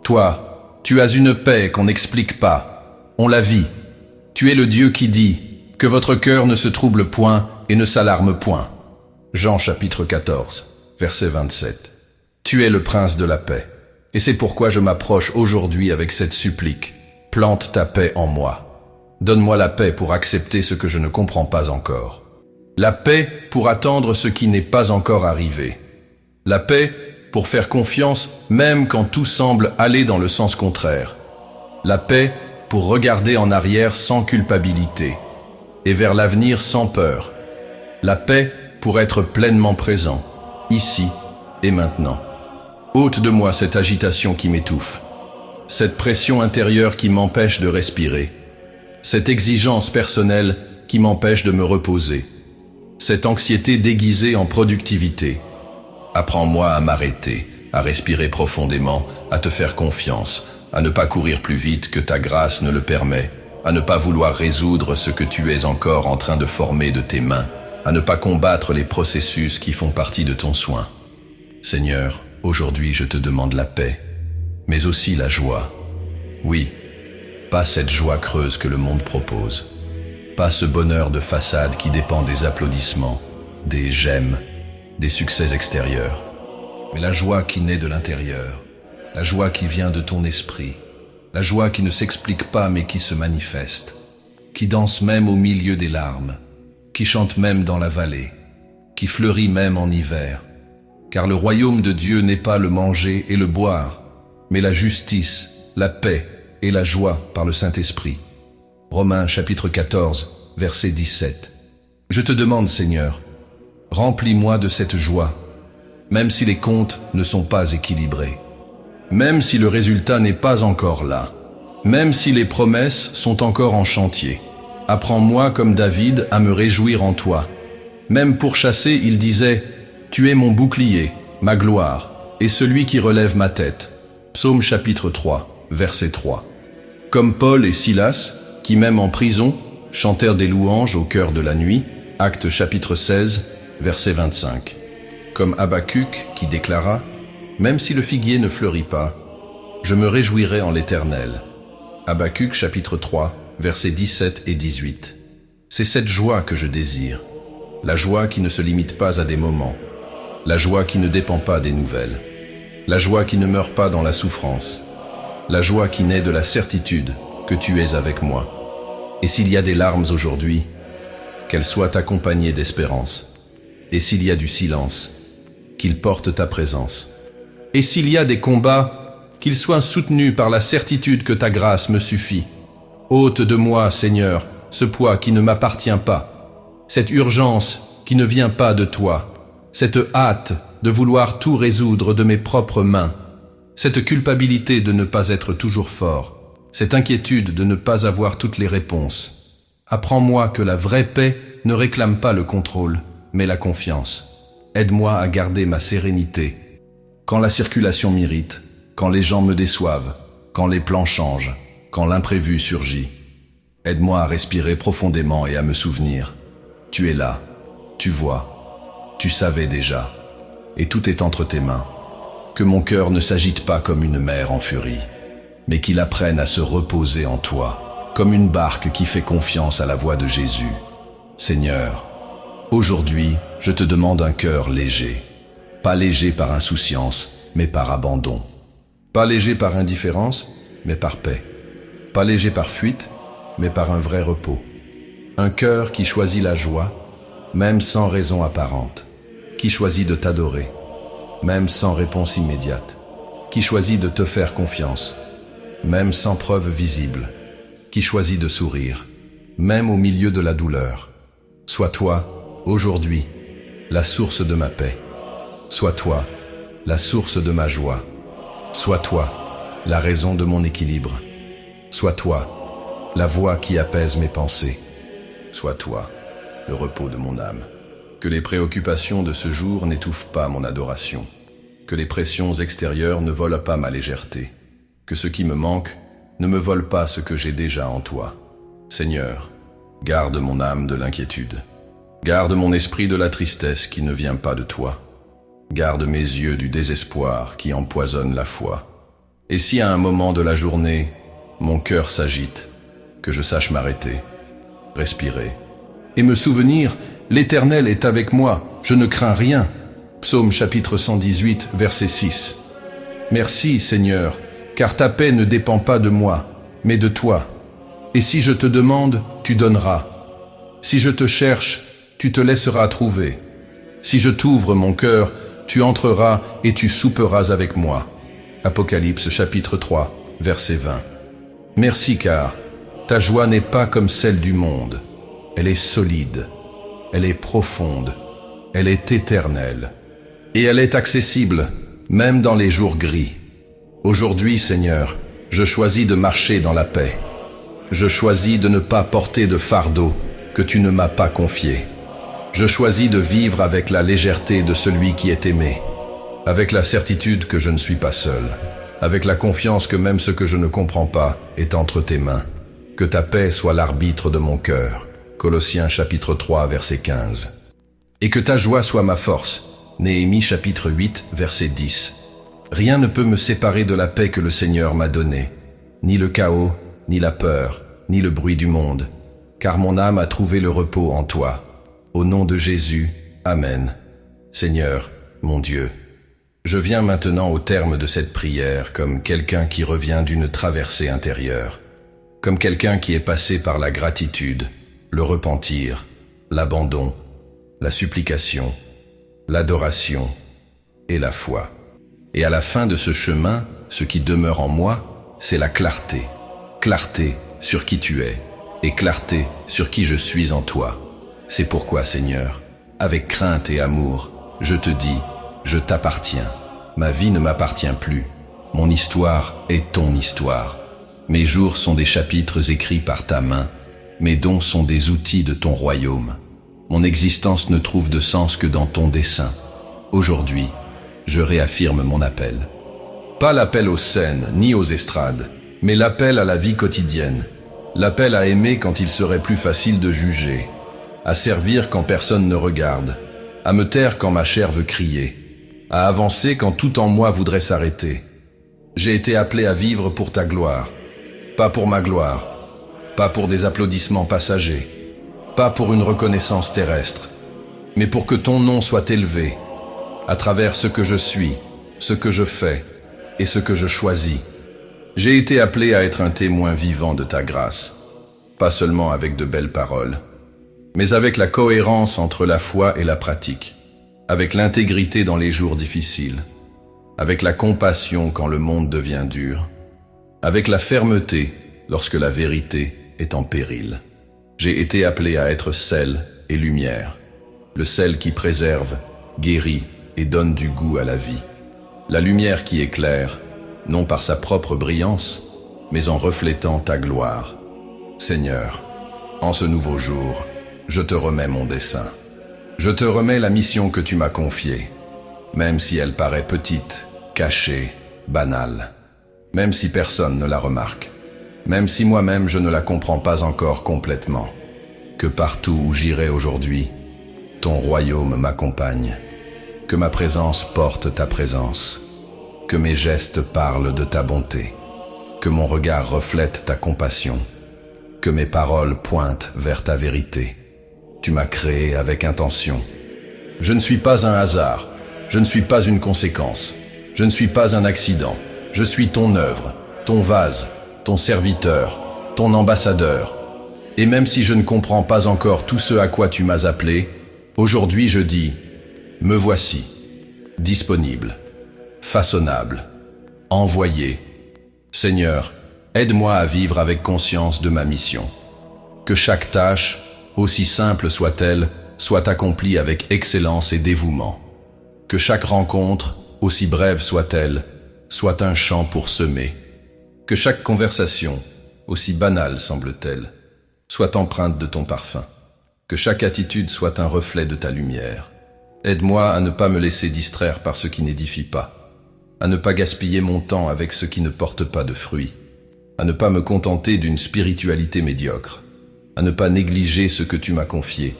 toi, tu as une paix qu'on n'explique pas. On la vit. Tu es le Dieu qui dit que votre cœur ne se trouble point et ne s'alarme point. Jean chapitre 14, verset 27. Tu es le prince de la paix. Et c'est pourquoi je m'approche aujourd'hui avec cette supplique. Plante ta paix en moi. Donne-moi la paix pour accepter ce que je ne comprends pas encore. La paix pour attendre ce qui n'est pas encore arrivé. La paix pour faire confiance même quand tout semble aller dans le sens contraire. La paix pour regarder en arrière sans culpabilité et vers l'avenir sans peur. La paix pour être pleinement présent, ici et maintenant. Ôte de moi cette agitation qui m'étouffe, cette pression intérieure qui m'empêche de respirer, cette exigence personnelle qui m'empêche de me reposer, cette anxiété déguisée en productivité. Apprends-moi à m'arrêter, à respirer profondément, à te faire confiance, à ne pas courir plus vite que ta grâce ne le permet, à ne pas vouloir résoudre ce que tu es encore en train de former de tes mains, à ne pas combattre les processus qui font partie de ton soin. Seigneur, aujourd'hui je te demande la paix, mais aussi la joie. Oui, pas cette joie creuse que le monde propose, pas ce bonheur de façade qui dépend des applaudissements, des j'aime, des succès extérieurs, mais la joie qui naît de l'intérieur, la joie qui vient de ton esprit, la joie qui ne s'explique pas mais qui se manifeste, qui danse même au milieu des larmes, qui chante même dans la vallée, qui fleurit même en hiver. Car le royaume de Dieu n'est pas le manger et le boire, mais la justice, la paix et la joie par le Saint-Esprit. Romains chapitre 14, verset 17. Je te demande, Seigneur, remplis-moi de cette joie, même si les comptes ne sont pas équilibrés, même si le résultat n'est pas encore là, même si les promesses sont encore en chantier. Apprends-moi comme David à me réjouir en toi. Même pourchassé, il disait « Tu es mon bouclier, ma gloire, et celui qui relève ma tête ». Psaume chapitre 3, verset 3. Comme Paul et Silas, qui même en prison, chantèrent des louanges au cœur de la nuit, Actes chapitre 16, verset 25. Comme Habacuc qui déclara « Même si le figuier ne fleurit pas, je me réjouirai en l'Éternel ». Habacuc chapitre 3, versets 17 et 18. C'est cette joie que je désire, la joie qui ne se limite pas à des moments, la joie qui ne dépend pas des nouvelles, la joie qui ne meurt pas dans la souffrance, la joie qui naît de la certitude que tu es avec moi. Et s'il y a des larmes aujourd'hui, qu'elles soient accompagnées d'espérance. Et s'il y a du silence, qu'il porte ta présence. Et s'il y a des combats, qu'ils soient soutenus par la certitude que ta grâce me suffit. Ôte de moi, Seigneur, ce poids qui ne m'appartient pas, cette urgence qui ne vient pas de toi, cette hâte de vouloir tout résoudre de mes propres mains, cette culpabilité de ne pas être toujours fort, cette inquiétude de ne pas avoir toutes les réponses. Apprends-moi que la vraie paix ne réclame pas le contrôle, mais la confiance. Aide-moi à garder ma sérénité. Quand la circulation m'irrite, quand les gens me déçoivent, quand les plans changent, quand l'imprévu surgit, aide-moi à respirer profondément et à me souvenir. Tu es là, tu vois, tu savais déjà, et tout est entre tes mains. Que mon cœur ne s'agite pas comme une mer en furie, mais qu'il apprenne à se reposer en toi, comme une barque qui fait confiance à la voix de Jésus. Seigneur, aujourd'hui, je te demande un cœur léger, pas léger par insouciance, mais par abandon, pas léger par indifférence, mais par paix. Pas léger par fuite, mais par un vrai repos. Un cœur qui choisit la joie, même sans raison apparente. Qui choisit de t'adorer, même sans réponse immédiate. Qui choisit de te faire confiance, même sans preuve visible. Qui choisit de sourire, même au milieu de la douleur. Sois toi, aujourd'hui, la source de ma paix. Sois toi, la source de ma joie. Sois toi, la raison de mon équilibre. Sois toi, la voix qui apaise mes pensées. Sois toi, le repos de mon âme. Que les préoccupations de ce jour n'étouffent pas mon adoration. Que les pressions extérieures ne volent pas ma légèreté. Que ce qui me manque ne me vole pas ce que j'ai déjà en toi. Seigneur, garde mon âme de l'inquiétude. Garde mon esprit de la tristesse qui ne vient pas de toi. Garde mes yeux du désespoir qui empoisonne la foi. Et si à un moment de la journée, mon cœur s'agite, que je sache m'arrêter, respirer, et me souvenir, l'Éternel est avec moi, je ne crains rien. Psaume chapitre 118, verset 6. Merci, Seigneur, car ta paix ne dépend pas de moi, mais de toi. Et si je te demande, tu donneras. Si je te cherche, tu te laisseras trouver. Si je t'ouvre mon cœur, tu entreras et tu souperas avec moi. Apocalypse chapitre 3, verset 20. Merci car ta joie n'est pas comme celle du monde. Elle est solide, elle est profonde, elle est éternelle. Et elle est accessible, même dans les jours gris. Aujourd'hui, Seigneur, je choisis de marcher dans la paix. Je choisis de ne pas porter de fardeau que tu ne m'as pas confié. Je choisis de vivre avec la légèreté de celui qui est aimé, avec la certitude que je ne suis pas seul, avec la confiance que même ce que je ne comprends pas est entre tes mains. Que ta paix soit l'arbitre de mon cœur. Colossiens chapitre 3, verset 15. Et que ta joie soit ma force. Néhémie chapitre 8, verset 10. Rien ne peut me séparer de la paix que le Seigneur m'a donnée, ni le chaos, ni la peur, ni le bruit du monde, car mon âme a trouvé le repos en toi. Au nom de Jésus, Amen. Seigneur, mon Dieu, je viens maintenant au terme de cette prière comme quelqu'un qui revient d'une traversée intérieure, comme quelqu'un qui est passé par la gratitude, le repentir, l'abandon, la supplication, l'adoration et la foi. Et à la fin de ce chemin, ce qui demeure en moi, c'est la clarté. Clarté sur qui tu es, et clarté sur qui je suis en toi. C'est pourquoi, Seigneur, avec crainte et amour, je te dis, je t'appartiens. Ma vie ne m'appartient plus. Mon histoire est ton histoire. Mes jours sont des chapitres écrits par ta main. Mes dons sont des outils de ton royaume. Mon existence ne trouve de sens que dans ton dessein. Aujourd'hui, je réaffirme mon appel. Pas l'appel aux scènes, ni aux estrades, mais l'appel à la vie quotidienne. L'appel à aimer quand il serait plus facile de juger. À servir quand personne ne regarde. À me taire quand ma chair veut crier. À avancer quand tout en moi voudrait s'arrêter. J'ai été appelé à vivre pour ta gloire. Pas pour ma gloire. Pas pour des applaudissements passagers. Pas pour une reconnaissance terrestre. Mais pour que ton nom soit élevé. À travers ce que je suis, ce que je fais et ce que je choisis. J'ai été appelé à être un témoin vivant de ta grâce. Pas seulement avec de belles paroles, mais avec la cohérence entre la foi et la pratique. Avec l'intégrité dans les jours difficiles. Avec la compassion quand le monde devient dur. Avec la fermeté lorsque la vérité est en péril. J'ai été appelé à être sel et lumière. Le sel qui préserve, guérit et donne du goût à la vie. La lumière qui éclaire, non par sa propre brillance, mais en reflétant ta gloire. Seigneur, en ce nouveau jour, je te remets mon dessein. Je te remets la mission que tu m'as confiée, même si elle paraît petite, cachée, banale, même si personne ne la remarque, même si moi-même je ne la comprends pas encore complètement. Que partout où j'irai aujourd'hui, ton royaume m'accompagne. Que ma présence porte ta présence. Que mes gestes parlent de ta bonté. Que mon regard reflète ta compassion. Que mes paroles pointent vers ta vérité. Tu m'as créé avec intention. Je ne suis pas un hasard. Je ne suis pas une conséquence. Je ne suis pas un accident. Je suis ton œuvre, ton vase, ton serviteur, ton ambassadeur. Et même si je ne comprends pas encore tout ce à quoi tu m'as appelé, aujourd'hui je dis, me voici, disponible, façonnable, envoyé. Seigneur, aide-moi à vivre avec conscience de ma mission. Que chaque tâche, aussi simple soit-elle, soit accomplie avec excellence et dévouement. Que chaque rencontre, aussi brève soit-elle, soit un champ pour semer. Que chaque conversation, aussi banale semble-t-elle, soit empreinte de ton parfum. Que chaque attitude soit un reflet de ta lumière. Aide-moi à ne pas me laisser distraire par ce qui n'édifie pas, à ne pas gaspiller mon temps avec ce qui ne porte pas de fruits, à ne pas me contenter d'une spiritualité médiocre, à ne pas négliger ce que tu m'as confié,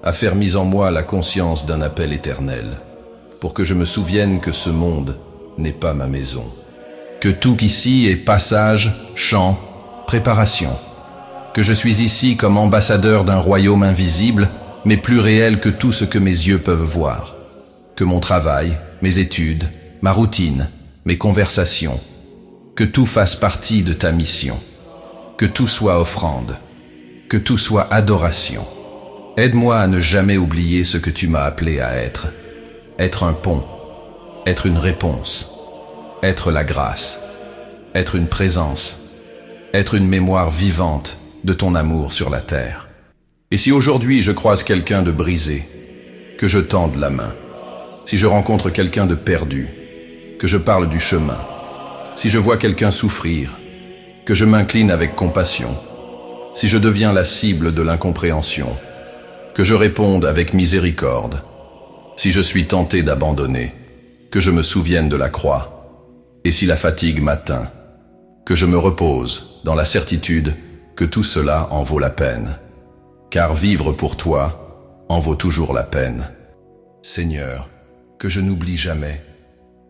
à faire mise en moi la conscience d'un appel éternel, pour que je me souvienne que ce monde n'est pas ma maison, que tout ici est passage, champ, préparation, que je suis ici comme ambassadeur d'un royaume invisible, mais plus réel que tout ce que mes yeux peuvent voir. Que mon travail, mes études, ma routine, mes conversations, que tout fasse partie de ta mission. Que tout soit offrande, que tout soit adoration. Aide-moi à ne jamais oublier ce que tu m'as appelé à être. Être un pont, être une réponse, être la grâce, être une présence, être une mémoire vivante de ton amour sur la terre. Et si aujourd'hui je croise quelqu'un de brisé, que je tende la main. Si je rencontre quelqu'un de perdu, que je parle du chemin. Si je vois quelqu'un souffrir, que je m'incline avec compassion. Si je deviens la cible de l'incompréhension, que je réponde avec miséricorde. Si je suis tenté d'abandonner, que je me souvienne de la croix. Et si la fatigue m'atteint, que je me repose dans la certitude que tout cela en vaut la peine. Car vivre pour toi en vaut toujours la peine. Seigneur, que je n'oublie jamais,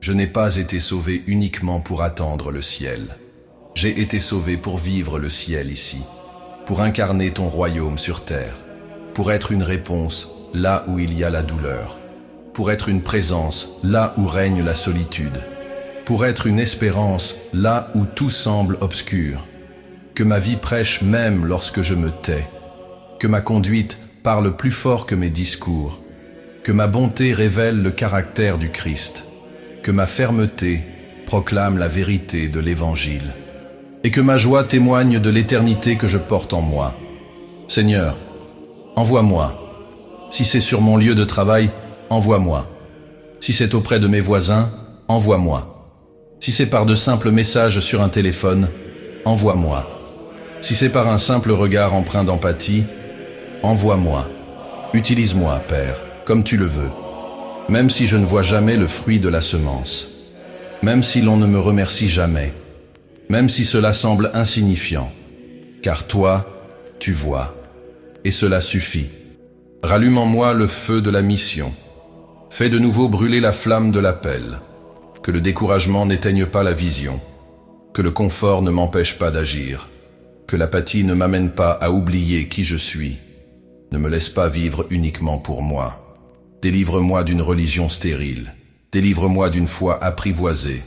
je n'ai pas été sauvé uniquement pour attendre le ciel. J'ai été sauvé pour vivre le ciel ici, pour incarner ton royaume sur terre, pour être une réponse là où il y a la douleur, pour être une présence là où règne la solitude, pour être une espérance là où tout semble obscur. Que ma vie prêche même lorsque je me tais, que ma conduite parle plus fort que mes discours, que ma bonté révèle le caractère du Christ, que ma fermeté proclame la vérité de l'Évangile, et que ma joie témoigne de l'éternité que je porte en moi. Seigneur, envoie-moi. Si c'est sur mon lieu de travail, envoie-moi. Si c'est auprès de mes voisins, envoie-moi. Si c'est par de simples messages sur un téléphone, envoie-moi. Si c'est par un simple regard empreint d'empathie, envoie-moi. Utilise-moi, Père, comme tu le veux. Même si je ne vois jamais le fruit de la semence. Même si l'on ne me remercie jamais. Même si cela semble insignifiant. Car toi, tu vois. Et cela suffit. Rallume en moi le feu de la mission. Fais de nouveau brûler la flamme de l'appel. Que le découragement n'éteigne pas la vision. Que le confort ne m'empêche pas d'agir. Que l'apathie ne m'amène pas à oublier qui je suis. Ne me laisse pas vivre uniquement pour moi. Délivre-moi d'une religion stérile. Délivre-moi d'une foi apprivoisée.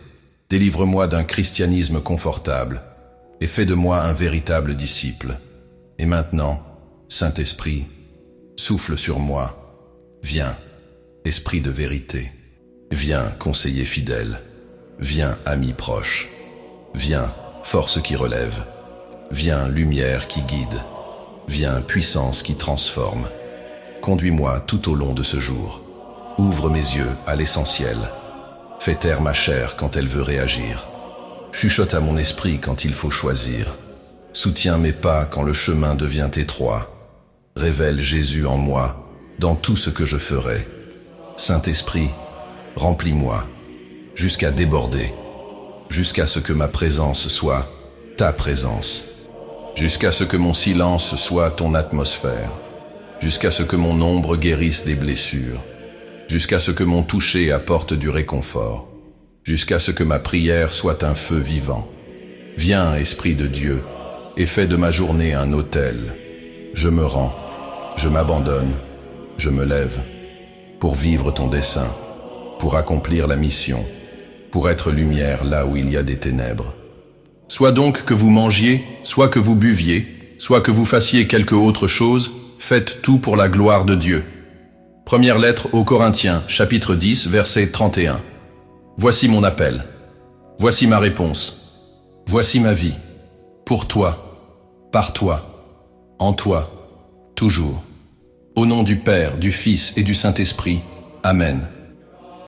Délivre-moi d'un christianisme confortable. Et fais de moi un véritable disciple. Et maintenant, Saint-Esprit, souffle sur moi. Viens, Esprit de vérité. Viens, conseiller fidèle. Viens, ami proche. Viens, force qui relève. Viens, lumière qui guide. Viens, puissance qui transforme. Conduis-moi tout au long de ce jour. Ouvre mes yeux à l'essentiel. Fais taire ma chair quand elle veut réagir. Chuchote à mon esprit quand il faut choisir. Soutiens mes pas quand le chemin devient étroit. Révèle Jésus en moi, dans tout ce que je ferai. Saint-Esprit, remplis-moi, jusqu'à déborder, jusqu'à ce que ma présence soit ta présence. Jusqu'à ce que mon silence soit ton atmosphère, jusqu'à ce que mon ombre guérisse des blessures, jusqu'à ce que mon toucher apporte du réconfort, jusqu'à ce que ma prière soit un feu vivant. Viens, Esprit de Dieu, et fais de ma journée un autel. Je me rends, je m'abandonne, je me lève, pour vivre ton dessein, pour accomplir la mission, pour être lumière là où il y a des ténèbres. Soit donc que vous mangiez, soit que vous buviez, soit que vous fassiez quelque autre chose, faites tout pour la gloire de Dieu. Première lettre aux Corinthiens, chapitre 10, verset 31. Voici mon appel. Voici ma réponse. Voici ma vie. Pour toi, par toi, en toi, toujours. Au nom du Père, du Fils et du Saint-Esprit. Amen.